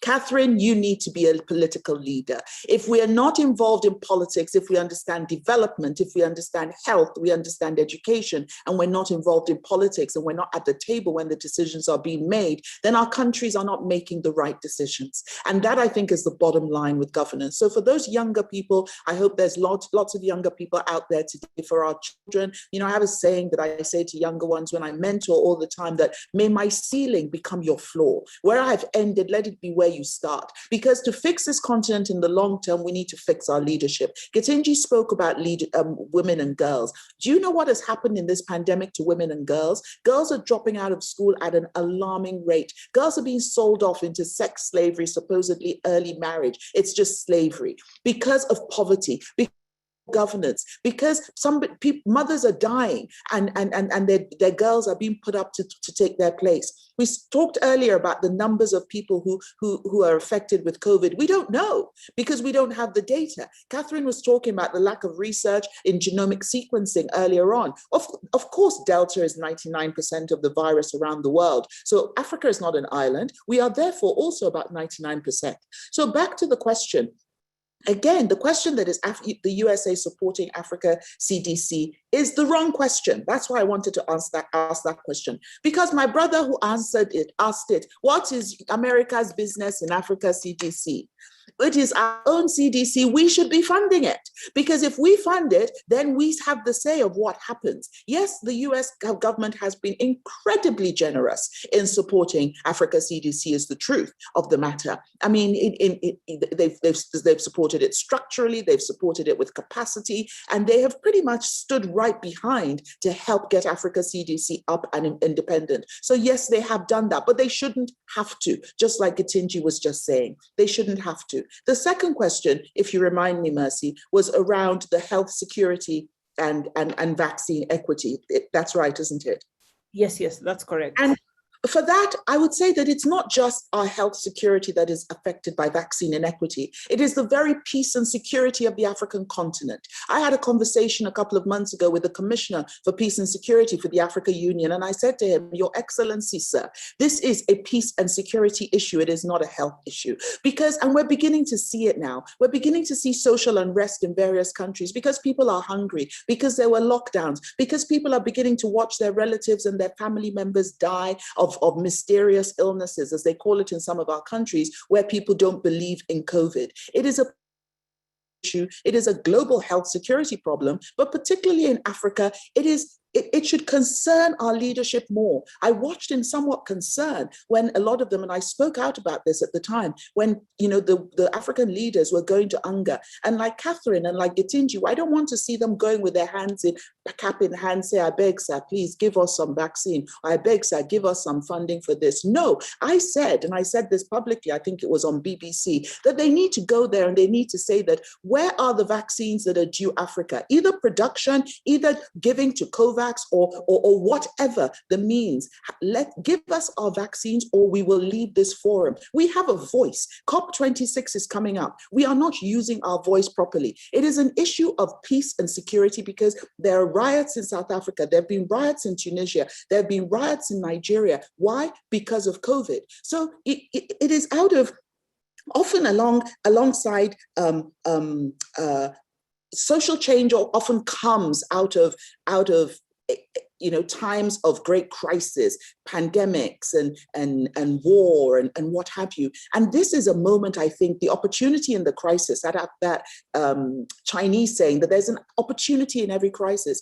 Catherine, you need to be a political leader. If we are not involved in politics, if we understand development, if we understand health, we understand education, and we're not involved in politics and we're not at the table when the decisions are being made, then our countries are not making the right decisions. And that, I think, is the bottom line with governance. So for those younger people, I hope there's lots of younger people out there today. For our children, you know, I have a saying that I say to younger ones when I mentor all the time, that may my ceiling become your floor. Where I've ended, let it be where you start. Because to fix this continent in the long term, we need to fix our leadership. Gedinji spoke about women and girls. Do you know what has happened in this pandemic to women and girls? Girls are dropping out of school at an alarming rate. Girls are being sold off into sex slavery, supposedly early marriage. It's just slavery because of poverty. Governance, because some mothers are dying and their girls are being put up to take their place. We talked earlier about the numbers of people who are affected with COVID. We don't know because we don't have the data. Catherine was talking about the lack of research in genomic sequencing earlier on. Of course, Delta is 99% of the virus around the world. So Africa is not an island. We are therefore also about 99%. So back to the question. Again, the question that is the USA supporting Africa CDC is the wrong question. That's why I wanted to ask that question. Because my brother who asked it, what is America's business in Africa CDC? It is our own CDC. We should be funding it, because if we fund it, then we have the say of what happens. Yes, the US government has been incredibly generous in supporting Africa CDC, is the truth of the matter. I mean, they've supported it structurally, they've supported it with capacity, and they have pretty much stood right behind to help get Africa CDC up and independent. So yes, they have done that, but they shouldn't have to, just like Gedinji was just saying. They shouldn't have to. The second question, if you remind me, Mercy, was around the health security and vaccine equity. That's right, isn't it? Yes, that's correct. And for that, I would say that it's not just our health security that is affected by vaccine inequity. It is the very peace and security of the African continent. I had a conversation a couple of months ago with the Commissioner for Peace and Security for the African Union, and I said to him, Your Excellency, sir, this is a peace and security issue. It is not a health issue. And we're beginning to see it now. We're beginning to see social unrest in various countries because people are hungry, because there were lockdowns, because people are beginning to watch their relatives and their family members die of mysterious illnesses, as they call it in some of our countries, where people don't believe in COVID. It is a issue. It is a global health security problem, but particularly in Africa, it should concern our leadership more. I watched in somewhat concern when a lot of them, and I spoke out about this at the time, when the African leaders were going to UNGA, and like Catherine and like Gedinji, I don't want to see them going with their hands in, cap in hand, say, I beg, sir, please give us some vaccine. I beg, sir, give us some funding for this. No, I said, and I said this publicly, I think it was on BBC, that they need to go there and they need to say that where are the vaccines that are due Africa? Either production, either giving to COVAX, or whatever the means. Give us our vaccines or we will leave this forum. We have a voice. COP26 is coming up. We are not using our voice properly. It is an issue of peace and security because there are riots in South Africa. There have been riots in Tunisia. There have been riots in Nigeria. Why? Because of COVID. So it is out of, often alongside social change often comes out of times of great crisis, pandemics and war and what have you. And this is a moment, I think, the opportunity in the crisis, that Chinese saying that there's an opportunity in every crisis,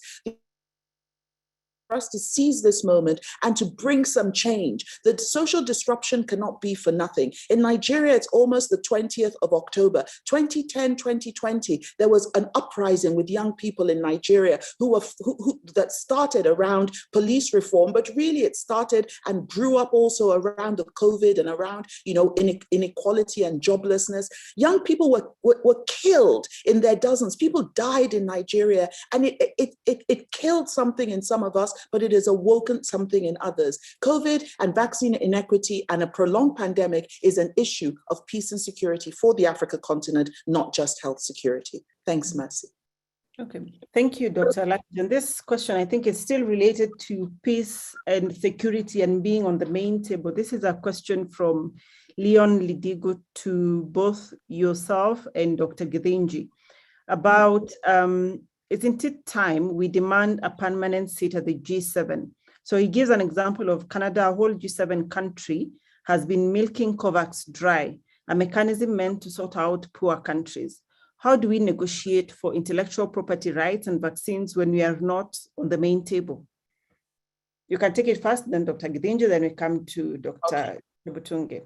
for us to seize this moment and to bring some change. The social disruption cannot be for nothing. In Nigeria, it's almost the 20th of October. 2010, 2020, there was an uprising with young people in Nigeria that started around police reform, but really it started and grew up also around the COVID and around, inequality and joblessness. Young people were killed in their dozens. People died in Nigeria, and it killed something in some of us, but it has awoken something in others. COVID and vaccine inequity and a prolonged pandemic is an issue of peace and security for the African continent, not just health security. Thanks, Mercy. Okay, thank you, Dr. Lakjan. This question, I think, is still related to peace and security and being on the main table. This is a question from Leon Lidigo, to both yourself and Dr. Gedinji about, isn't it time we demand a permanent seat at the G7? So he gives an example of Canada, a whole G7 country has been milking COVAX dry, a mechanism meant to sort out poor countries. How do we negotiate for intellectual property rights and vaccines when we are not on the main table? You can take it first, then Dr. Gedinji, then we come to Dr. Chibutungi.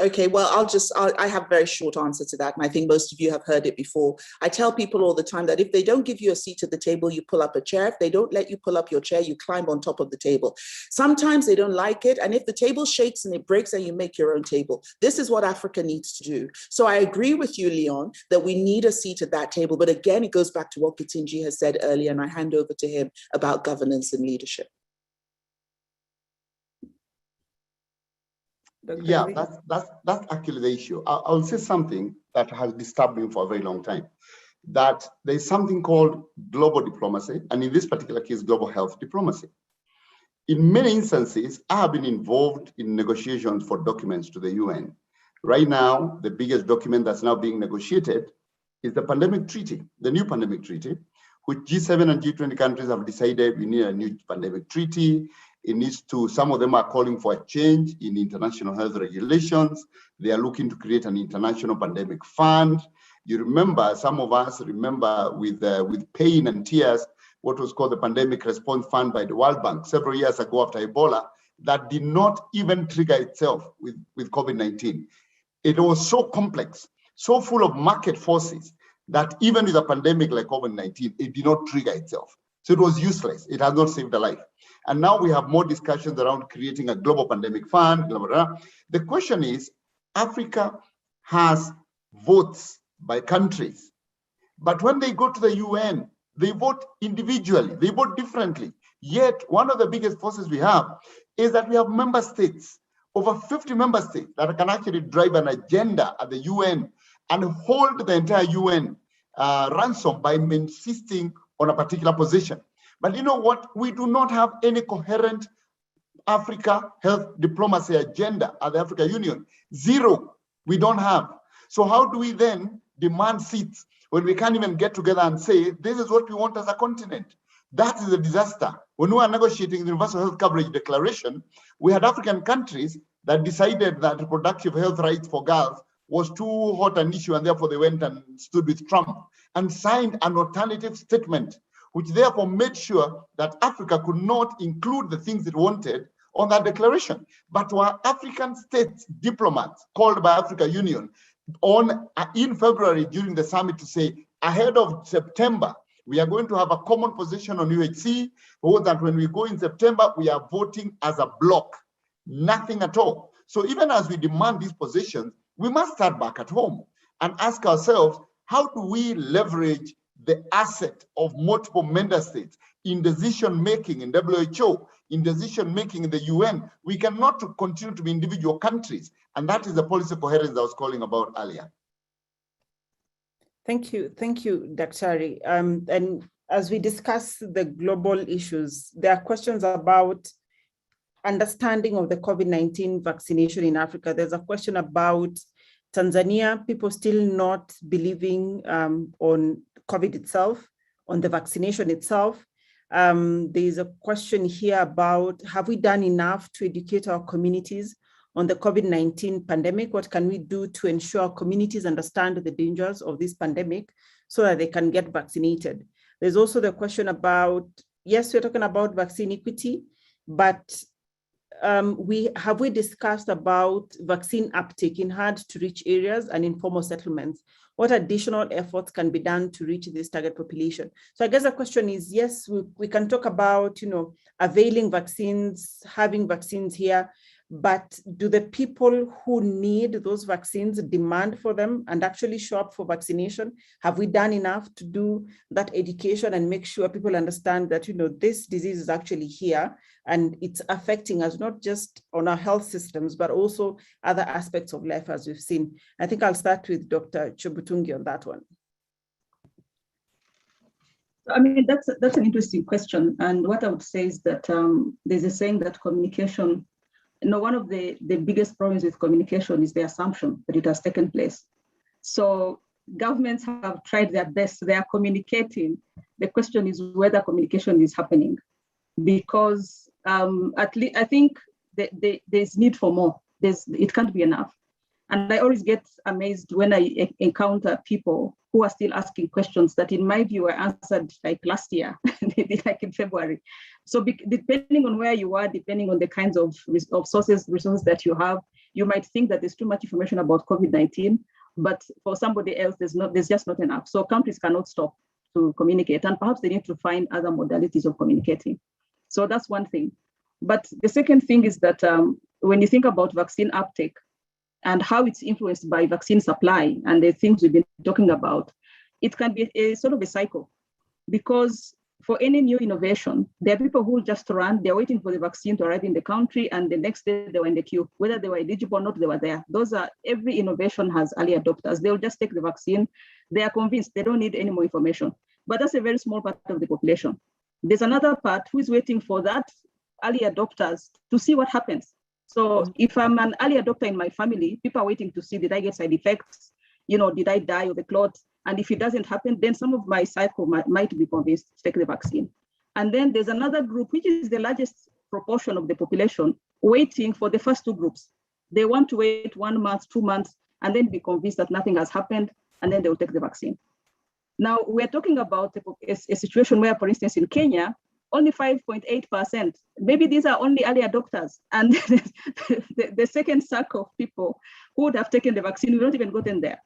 Okay, well, I have a very short answer to that, and I think most of you have heard it before. I tell people all the time that if they don't give you a seat at the table, you pull up a chair. If they don't let you pull up your chair, you climb on top of the table. Sometimes they don't like it, and if the table shakes and it breaks, then you make your own table. This is what Africa needs to do. So I agree with you, Leon, that we need a seat at that table. But again, it goes back to what Gedinji has said earlier, and I hand over to him about governance and leadership. Yeah, that's actually the issue. I'll say something that has disturbed me for a very long time, that there's something called global diplomacy, and in this particular case, global health diplomacy. In many instances, I have been involved in negotiations for documents to the UN. Right now, the biggest document that's now being negotiated is the pandemic treaty, the new pandemic treaty, which G7 and G20 countries have decided we need a new pandemic treaty. It needs to, some of them are calling for a change in international health regulations. They are looking to create an international pandemic fund. You remember, some of us remember with pain and tears, what was called the Pandemic Response Fund by the World Bank several years ago after Ebola, that did not even trigger itself with COVID-19. It was so complex, so full of market forces that even with a pandemic like COVID-19, it did not trigger itself. So it was useless. It has not saved a life. And now we have more discussions around creating a global pandemic fund, blah, blah, blah. The question is, Africa has votes by countries, but when they go to the UN, they vote individually, they vote differently. Yet one of the biggest forces we have is that we have member states, over 50 member states that can actually drive an agenda at the UN and hold the entire UN ransom by insisting on a particular position. But you know what? We do not have any coherent Africa health diplomacy agenda at the African Union. Zero, we don't have. So how do we then demand seats when we can't even get together and say, this is what we want as a continent? That is a disaster. When we were negotiating the Universal Health Coverage Declaration, we had African countries that decided that reproductive health rights for girls was too hot an issue, and therefore they went and stood with Trump and signed an alternative statement, which therefore made sure that Africa could not include the things it wanted on that declaration. But were African states diplomats called by African Union in February during the summit to say, ahead of September, we are going to have a common position on UHC, so that when we go in September, we are voting as a bloc. Nothing at all. So even as we demand these positions, we must start back at home and ask ourselves, how do we leverage the asset of multiple member states in decision-making in WHO, in decision-making in the UN? We cannot continue to be individual countries. And that is the policy coherence I was calling about earlier. Thank you, Daktari. And as we discuss the global issues, there are questions about understanding of the COVID-19 vaccination in Africa. There's a question about Tanzania, people still not believing on COVID itself, on the vaccination itself. There's a question here about, have we done enough to educate our communities on the COVID-19 pandemic? What can we do to ensure communities understand the dangers of this pandemic so that they can get vaccinated? There's also the question about, yes, we're talking about vaccine equity, but have we discussed about vaccine uptake in hard to reach areas and informal settlements? What additional efforts can be done to reach this target population? So I guess the question is, yes, we can talk about, availing vaccines, having vaccines here, but do the people who need those vaccines demand for them and actually show up for vaccination? Have we done enough to do that education and make sure people understand that, this disease is actually here and it's affecting us, not just on our health systems, but also other aspects of life, as we've seen? I think I'll start with Dr. Chibutungi on that one. I mean, that's an interesting question. And what I would say is that there's a saying that communication one of the biggest problems with communication is the assumption that it has taken place. So governments have tried their best. They are communicating. The question is whether communication is happening, because at least I think there's need for more. It can't be enough. And I always get amazed when I encounter people who are still asking questions that in my view were answered like last year, like in February. So depending on where you are, depending on the kinds of resources that you have, you might think that there's too much information about COVID-19, but for somebody else, there's just not enough. So countries cannot stop to communicate, and perhaps they need to find other modalities of communicating. So that's one thing. But the second thing is that when you think about vaccine uptake, and how it's influenced by vaccine supply and the things we've been talking about, it can be a sort of a cycle. Because for any new innovation, there are people who just run, they're waiting for the vaccine to arrive in the country, and the next day they were in the queue. Whether they were eligible or not, they were there. Every innovation has early adopters. They'll just take the vaccine. They are convinced they don't need any more information. But that's a very small part of the population. There's another part who is waiting for that early adopters to see what happens. So if I'm an early adopter in my family, people are waiting to see, did I get side effects? Did I die of the clot? And if it doesn't happen, then some of my cycle might be convinced to take the vaccine. And then there's another group, which is the largest proportion of the population, waiting for the first two groups. They want to wait 1 month, 2 months, and then be convinced that nothing has happened, and then they will take the vaccine. Now, we're talking about a situation where, for instance, in Kenya, only 5.8%. Maybe these are only early adopters. And the second circle of people who would have taken the vaccine will not even gotten there.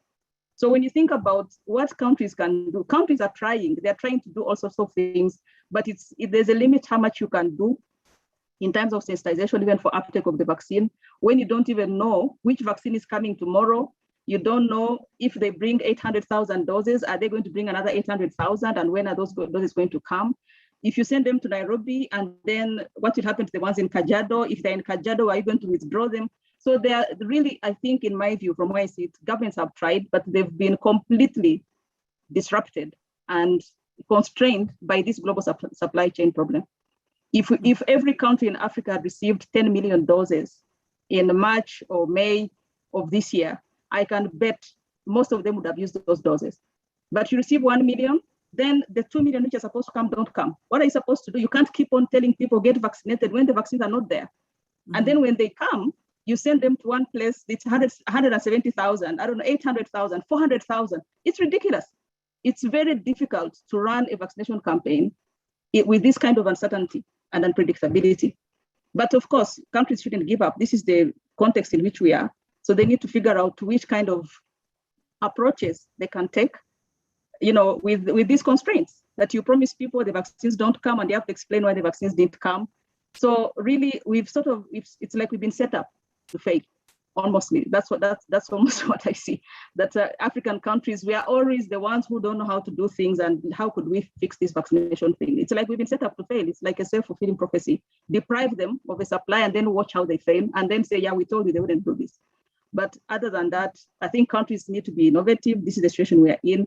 So when you think about what countries can do, countries are trying. They're trying to do all sorts of things, but there's a limit how much you can do in terms of sensitization, even for uptake of the vaccine, when you don't even know which vaccine is coming tomorrow. You don't know if they bring 800,000 doses, are they going to bring another 800,000, and when are those doses going to come? If you send them to Nairobi, and then what will happen to the ones in Kajiado? If they're in Kajiado, are you going to withdraw them? So they are really, I think, in my view, from where I see it, governments have tried, but they've been completely disrupted and constrained by this global supply chain problem. If every country in Africa had received 10 million doses in March or May of this year, I can bet most of them would have used those doses. But you receive 1 million, then the 2 million which are supposed to come don't come. What are you supposed to do? You can't keep on telling people get vaccinated when the vaccines are not there. Mm-hmm. And then when they come, you send them to one place, it's 170,000, 800,000, 400,000. It's ridiculous. It's very difficult to run a vaccination campaign with this kind of uncertainty and unpredictability. But of course, countries shouldn't give up. This is the context in which we are. So they need to figure out which kind of approaches they can take, with these constraints that you promise people the vaccines don't come and you have to explain why the vaccines didn't come. So really, it's like we've been set up to fail. Almost, that's almost what I see. That African countries, we are always the ones who don't know how to do things, and how could we fix this vaccination thing? It's like we've been set up to fail. It's like a self-fulfilling prophecy. Deprive them of a supply and then watch how they fail, and then say, yeah, we told you they wouldn't do this. But other than that, I think countries need to be innovative. This is the situation we are in.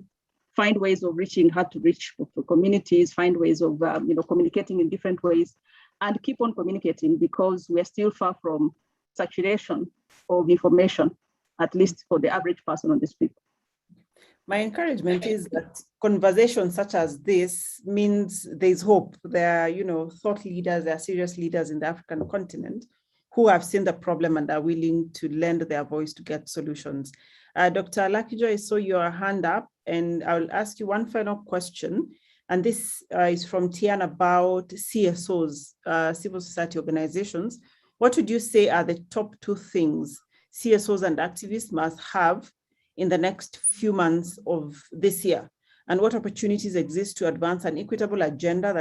Find ways of reaching hard to reach for communities, find ways of communicating in different ways, and keep on communicating, because we're still far from saturation of information, at least for the average person on the street. My encouragement is that conversations such as this means there's hope. There are, thought leaders, there are serious leaders in the African continent who have seen the problem and are willing to lend their voice to get solutions. Dr. Lakijo, I saw your hand up, and I'll ask you one final question. And this is from Tian about CSOs, civil society organizations. What would you say are the top 2 things CSOs and activists must have in the next few months of this year? And what opportunities exist to advance an equitable agenda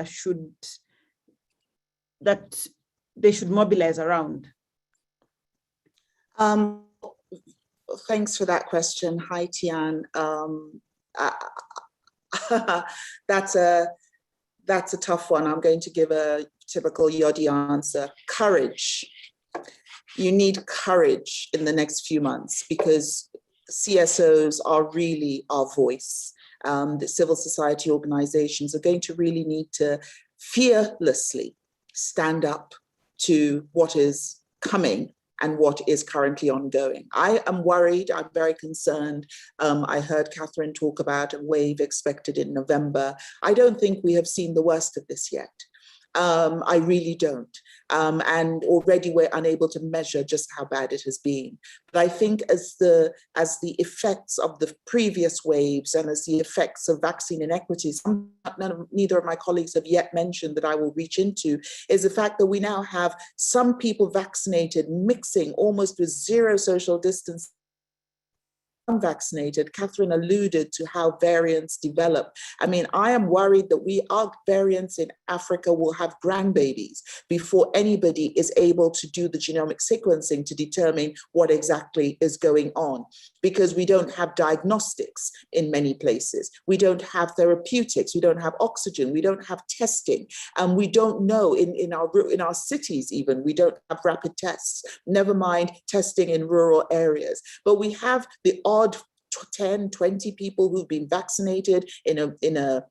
that they should mobilize around? Thanks for that question. Hi, Tian. That's a tough one. I'm going to give a typical Yodi answer. Courage. You need courage in the next few months, because CSOs are really our voice. The civil society organizations are going to really need to fearlessly stand up to what is coming and what is currently ongoing. I am worried, I'm very concerned. I heard Catherine talk about a wave expected in November. I don't think we have seen the worst of this yet. I really don't. And already we're unable to measure just how bad it has been. But I think as the effects of the previous waves and as the effects of vaccine inequities, neither of my colleagues have yet mentioned that I will reach into, is the fact that we now have some people vaccinated mixing almost with zero social distance. Unvaccinated. Catherine alluded to how variants develop. I mean, I am worried that our variants in Africa will have grandbabies before anybody is able to do the genomic sequencing to determine what exactly is going on, because we don't have diagnostics in many places. We don't have therapeutics. We don't have oxygen. We don't have testing. And we don't know in our cities even, we don't have rapid tests, never mind testing in rural areas. But we have the odd 10, 20 people who've been vaccinated in a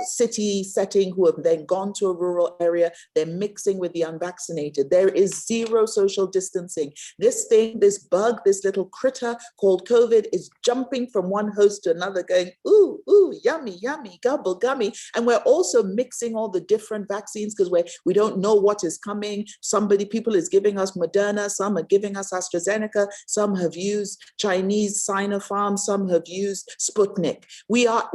city setting who have then gone to a rural area. They're mixing with the unvaccinated. There is zero social distancing. This thing, this bug, this little critter called COVID is jumping from one host to another going, ooh, ooh, yummy, yummy, gobble, gummy. And we're also mixing all the different vaccines because we don't know what is coming. People is giving us Moderna, some are giving us AstraZeneca, some have used Chinese Sinopharm, some have used Sputnik. We have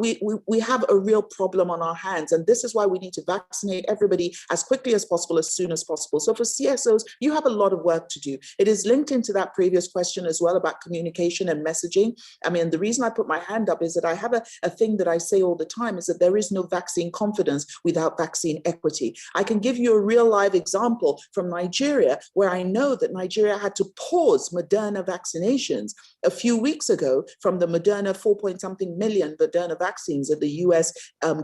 a real problem on our hands. And this is why we need to vaccinate everybody as quickly as possible, as soon as possible. So for CSOs, you have a lot of work to do. It is linked into that previous question as well about communication and messaging. I mean, the reason I put my hand up is that I have a thing that I say all the time is that there is no vaccine confidence without vaccine equity. I can give you a real live example from Nigeria, where I know that Nigeria had to pause Moderna vaccinations a few weeks ago from the Moderna 4-point-something million Moderna vaccines that the US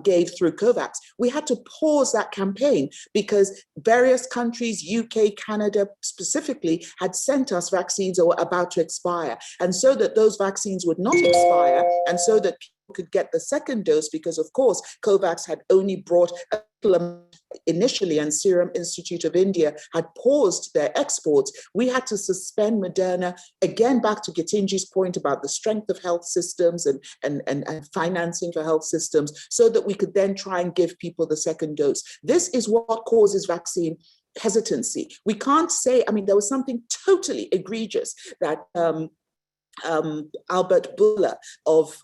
gave through COVAX. We had to pause that campaign because various countries, UK, Canada specifically, had sent us vaccines that were about to expire. And so that those vaccines would not expire, and so that people could get the second dose, because of course, COVAX had only brought initially, and Serum Institute of India had paused their exports, we had to suspend Moderna, again, back to Gedinji's point about the strength of health systems and financing for health systems, so that we could then try and give people the second dose. This is what causes vaccine hesitancy. We can't say, I mean, there was something totally egregious that Albert Bourla of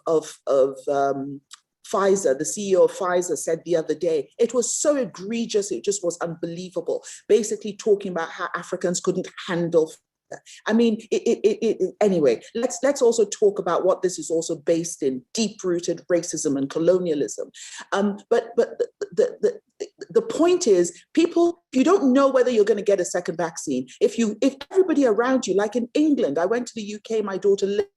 Pfizer, the CEO of Pfizer, said the other day. It was so egregious, it just was unbelievable. Basically talking about how Africans couldn't handle. I mean, anyway, let's also talk about what this is also based in: deep-rooted racism and colonialism. But the point is, people, if you don't know whether you're going to get a second vaccine, if everybody around you, like in England, I went to the UK, my daughter lived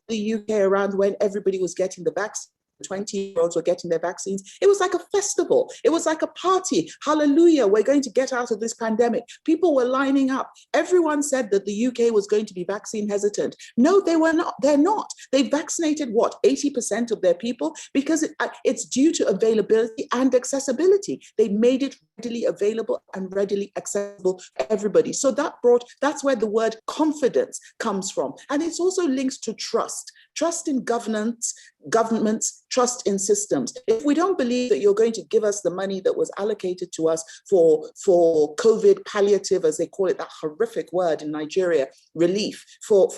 in the UK around when everybody was getting the vaccine. 20-year-olds were getting their vaccines. It was like a festival. It was like a party. Hallelujah, we're going to get out of this pandemic. People were lining up. Everyone said that the UK was going to be vaccine hesitant. No, they were not. They're not. They vaccinated, 80% of their people, because it's due to availability and accessibility. They made it readily available and readily accessible to everybody. So that's where the word confidence comes from. And it's also linked to trust. Trust in governments, trust in systems. If we don't believe that you're going to give us the money that was allocated to us for COVID palliative, as they call it, that horrific word in Nigeria, relief, for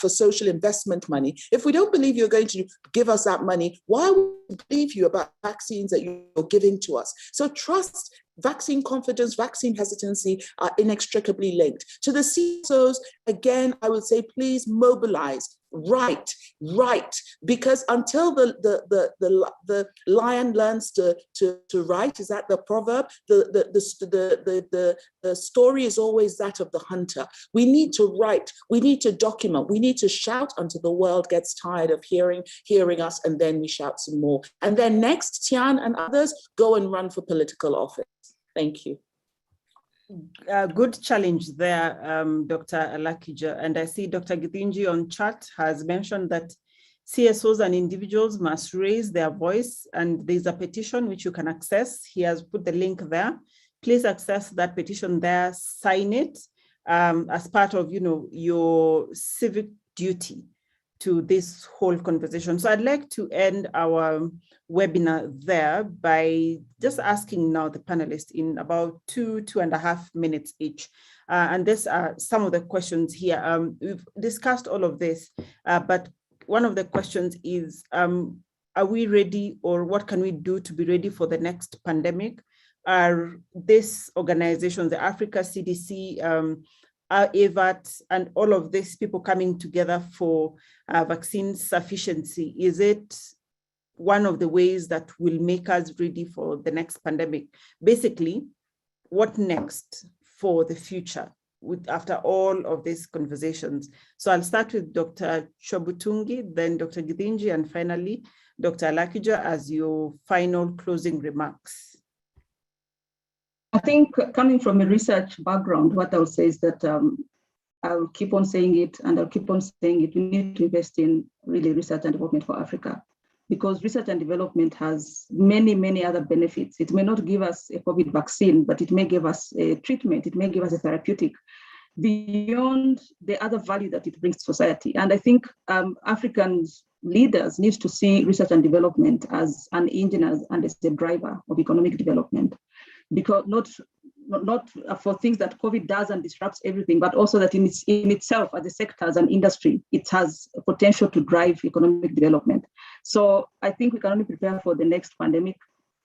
social investment money, if we don't believe you're going to give us that money, why would we believe you about vaccines that you're giving to us? So trust, vaccine confidence, vaccine hesitancy are inextricably linked. To the CSOs, again, I would say, please mobilize. Right, because until the lion learns to write, is that the proverb? The story is always that of the hunter. We need to write, we need to document, we need to shout until the world gets tired of hearing us, and then we shout some more. And then next, Tian and others go and run for political office. Thank you. Good challenge there, Dr. Alakija. And I see Dr. Gedinji on chat has mentioned that CSOs and individuals must raise their voice, and there's a petition which you can access. He has put the link there. please access that petition there, sign it as part of, your civic duty to this whole conversation. So I'd like to end our webinar there by just asking now the panelists in about 2.5 minutes each. And these are some of the questions here. We've discussed all of this, but one of the questions is, are we ready, or what can we do to be ready for the next pandemic? Are these organizations, the Africa CDC, AVAT, and all of these people coming together for vaccine sufficiency, is it one of the ways that will make us ready for the next pandemic? Basically, what next for the future after all of these conversations? So I'll start with Dr. Chibutungi, then Dr. Gedinji, and finally, Dr. Alakija, as your final closing remarks. I think coming from a research background, what I'll say is that I'll keep on saying it, and I'll keep on saying it. We need to invest in really research and development for Africa, because research and development has many, many other benefits. It may not give us a COVID vaccine, but it may give us a treatment. It may give us a therapeutic beyond the other value that it brings to society. And I think African leaders need to see research and development as an engine and as a driver of economic development, because not for things that COVID does and disrupts everything, but also that in itself, as a sector, as an industry, it has a potential to drive economic development. So I think we can only prepare for the next pandemic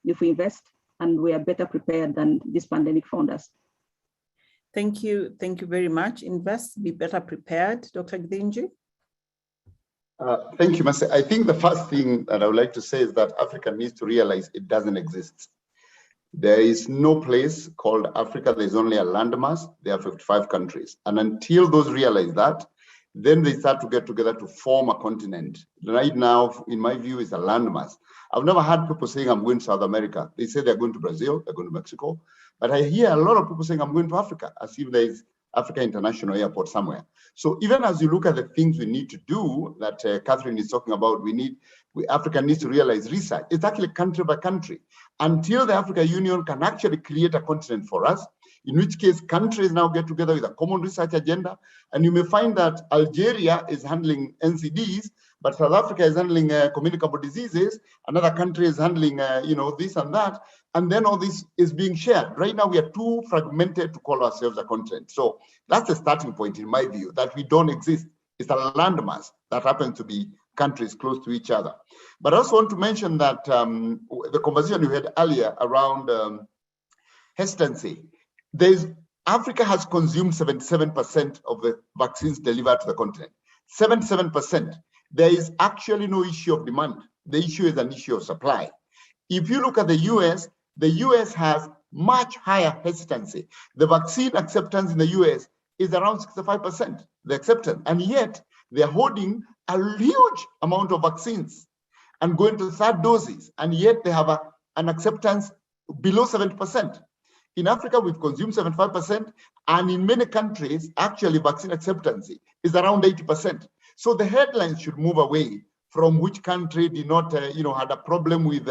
if we invest, and we are better prepared than this pandemic found us. Thank you. Thank you very much. Invest, be better prepared. Dr. Gedinji? Thank you, Mercy. I think the first thing that I would like to say is that Africa needs to realize it doesn't exist. There is no place called Africa. There's only a landmass. There are 55 countries. And until those realize that, then they start to get together to form a continent. Right now, in my view, it's a landmass. I've never heard people saying, I'm going to South America. They say they're going to Brazil, they're going to Mexico. But I hear a lot of people saying, I'm going to Africa, as if there is Africa International Airport somewhere. So even as you look at the things we need to do that Catherine is talking about, Africa needs to realize research. It's actually country by country. Until the African Union can actually create a continent for us, in which case countries now get together with a common research agenda. And you may find that Algeria is handling NCDs, but South Africa is handling communicable diseases. Another country is handling, this and that. And then all this is being shared. Right now, we are too fragmented to call ourselves a continent. So that's the starting point, in my view, that we don't exist. It's a landmass that happens to be countries close to each other. But I also want to mention that the conversation you had earlier around hesitancy, Africa has consumed 77% of the vaccines delivered to the continent. 77%. There is actually no issue of demand. The issue is an issue of supply. If you look at the US has much higher hesitancy. The vaccine acceptance in the US is around 65%, the acceptance. And yet they're holding a huge amount of vaccines and going to third doses. And yet they have an acceptance below 70%. In Africa, we've consumed 75%. And in many countries, actually vaccine acceptance is around 80%. So the headlines should move away from which country did not, had a problem with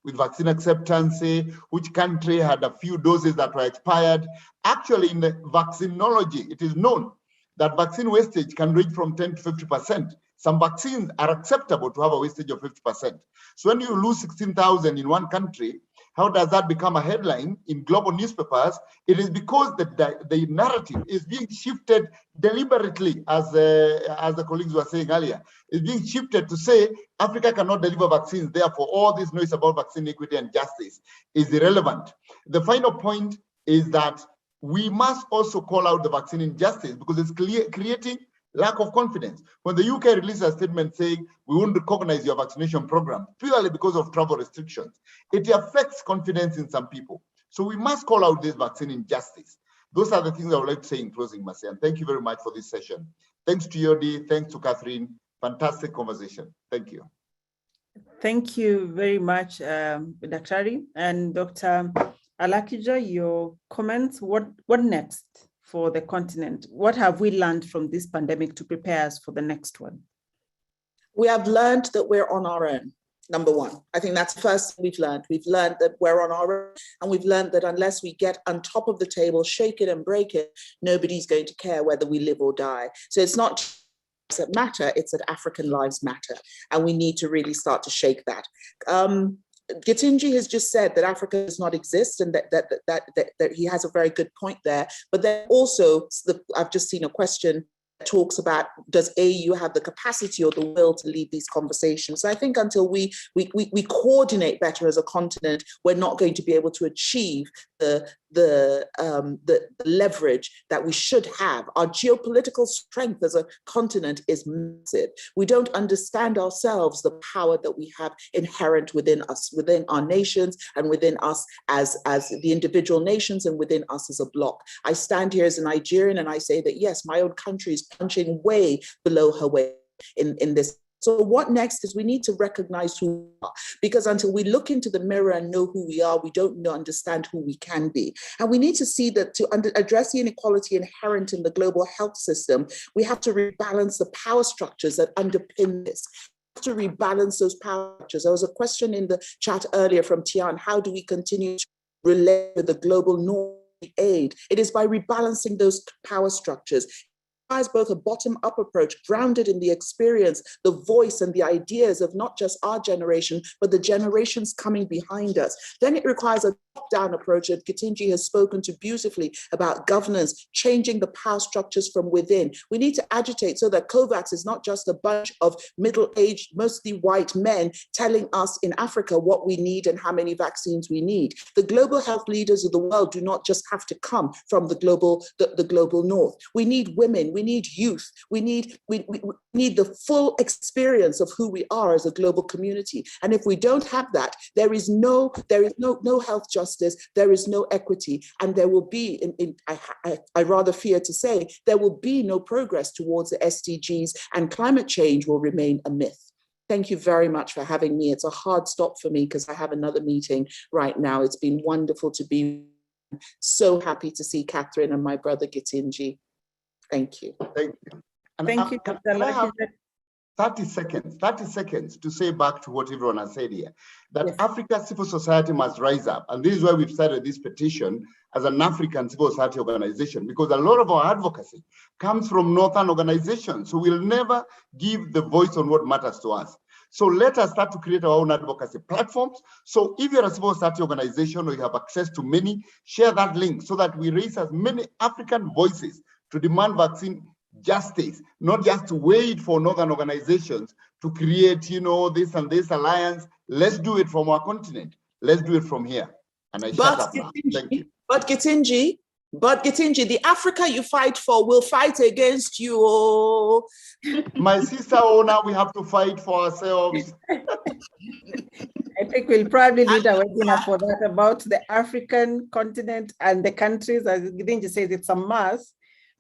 vaccine acceptance, which country had a few doses that were expired. Actually, in the vaccinology, it is known that vaccine wastage can range from 10 to 50%. Some vaccines are acceptable to have a wastage of 50%. So when you lose 16,000 in one country, how does that become a headline in global newspapers? It is because the narrative is being shifted deliberately, as the colleagues were saying earlier. It's being shifted to say Africa cannot deliver vaccines. Therefore, all this noise about vaccine equity and justice is irrelevant. The final point is that we must also call out the vaccine injustice, because it's creating lack of confidence. When the UK released a statement saying we won't recognize your vaccination program purely because of travel restrictions, it affects confidence in some people. So we must call out this vaccine injustice. Those are the things I would like to say in closing, Marcia. And thank you very much for this session. Thanks to Yodi, thanks to Catherine. Fantastic conversation. Thank you. Thank you very much, Daktari. And Dr. Alakija, your comments, what next for the continent? What have we learned from this pandemic to prepare us for the next one? We have learned that we're on our own. Number one. I think that's the first thing we've learned. We've learned that we're on our own, and we've learned that unless we get on top of the table, shake it and break it, nobody's going to care whether we live or die. So it's not just that matter, it's that African lives matter. And we need to really start to shake that. Gedinji has just said that Africa does not exist, and that he has a very good point there. But then also, I've just seen a question talks about, does AU have the capacity or the will to lead these conversations? So I think until we coordinate better as a continent, we're not going to be able to achieve the leverage that we should have. Our geopolitical strength as a continent is massive. We don't understand ourselves, the power that we have inherent within us, within our nations, and within us as the individual nations, and within us as a bloc. I stand here as a Nigerian and I say that yes, my own country is punching way below her weight in this. So what next is we need to recognize who we are, because until we look into the mirror and know who we are, we don't understand who we can be. And we need to see that to address the inequality inherent in the global health system, we have to rebalance the power structures that underpin this. To rebalance those power structures. There was a question in the chat earlier from Tian, how do we continue to relate with the global norm aid? It is by rebalancing those power structures. Requires both a bottom-up approach grounded in the experience, the voice, and the ideas of not just our generation, but the generations coming behind us. Then it requires a top-down approach that Gedinji has spoken to beautifully about governance, changing the power structures from within. We need to agitate so that COVAX is not just a bunch of middle-aged, mostly white men telling us in Africa what we need and how many vaccines we need. The global health leaders of the world do not just have to come from the global north. We need women. We need youth. We need the full experience of who we are as a global community. And if we don't have that, there is no health justice, there is no equity, and there will be, I rather fear to say, there will be no progress towards the SDGs, and climate change will remain a myth. Thank you very much for having me. It's a hard stop for me because I have another meeting right now. It's been wonderful to be so happy to see Catherine and my brother Gedinji. Thank you. Thank you. And thank you, Dr. Can I have Lucky. 30 seconds to say back to what everyone has said here, that Yes. Africa's civil society must rise up. And this is why we've started this petition as an African civil society organization, because a lot of our advocacy comes from Northern organizations. So we'll never give the voice on what matters to us. So let us start to create our own advocacy platforms. So if you're a civil society organization or you have access to many, share that link so that we raise as many African voices to demand vaccine justice, not just to wait for Northern organizations to create, this and this alliance. Let's do it from our continent. Let's do it from here. And I shut up now. Thank you. But Gedinji, the Africa you fight for will fight against you. Oh. My sister owner, we have to fight for ourselves. I think we'll probably need a webinar for that, about the African continent and the countries. As Gedinji says, it's a mass.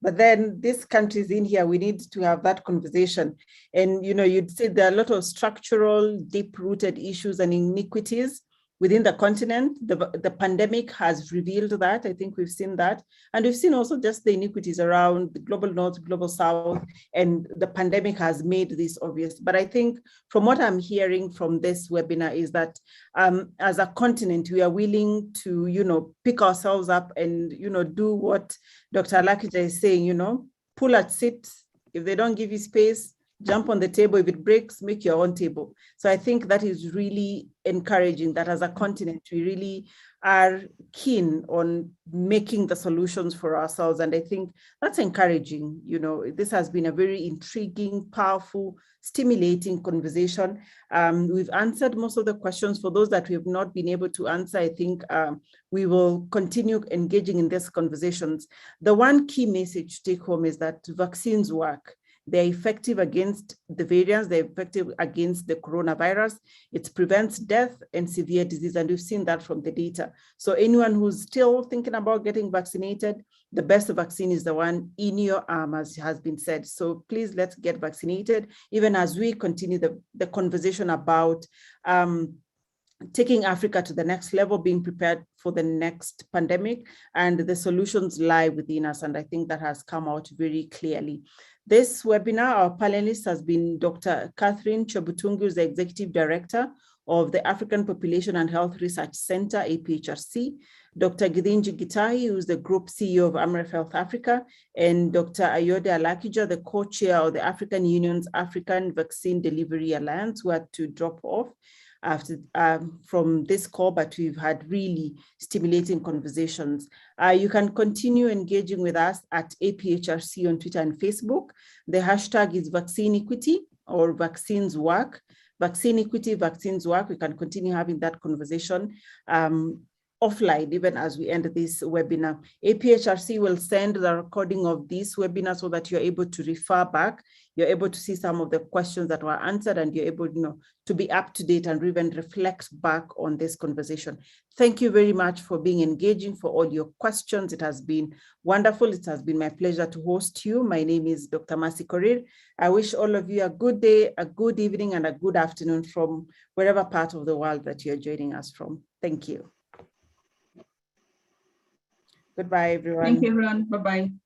But then these countries in here, we need to have that conversation. And, you'd say there are a lot of structural, deep-rooted issues and iniquities within the continent. The pandemic has revealed that. I think we've seen that. And we've seen also just the iniquities around the global north, global south, and the pandemic has made this obvious. But I think from what I'm hearing from this webinar is that as a continent, we are willing to, pick ourselves up and, do what Dr. Lakija is saying, pull at seat. If they don't give you space, jump on the table. If it breaks, make your own table. So I think that is really encouraging that as a continent, we really are keen on making the solutions for ourselves. And I think that's encouraging. This has been a very intriguing, powerful, stimulating conversation. We've answered most of the questions. For those that we have not been able to answer, I think we will continue engaging in these conversations. The one key message to take home is that vaccines work. They're effective against the variants, they're effective against the coronavirus. It prevents death and severe disease, and we've seen that from the data. So anyone who's still thinking about getting vaccinated, the best vaccine is the one in your arm, as has been said. So please, let's get vaccinated, even as we continue the conversation about taking Africa to the next level, being prepared for the next pandemic, and the solutions lie within us. And I think that has come out very clearly. This webinar, our panelist has been Dr. Catherine Chibutungi, who's the Executive Director of the African Population and Health Research Center, APHRC, Dr. Gedinji Gitahi, who is the Group CEO of Amref Health Africa, and Dr. Ayode Alakija, the co-chair of the African Union's African Vaccine Delivery Alliance, who had to drop off after from this call, but we've had really stimulating conversations. You can continue engaging with us at APHRC on Twitter and Facebook. The hashtag is Vaccine Equity or Vaccines Work. Vaccine Equity, Vaccines Work. We can continue having that conversation offline, even as we end this webinar. APHRC will send the recording of this webinar so that you're able to refer back. You're able to see some of the questions that were answered, and you're able, to be up to date and even reflect back on this conversation. Thank you very much for being engaging, for all your questions. It has been wonderful. It has been my pleasure to host you. My name is Dr. Mercy Korir. I wish all of you a good day, a good evening, and a good afternoon from wherever part of the world that you're joining us from. Thank you. Goodbye, everyone. Thank you, everyone. Bye-bye.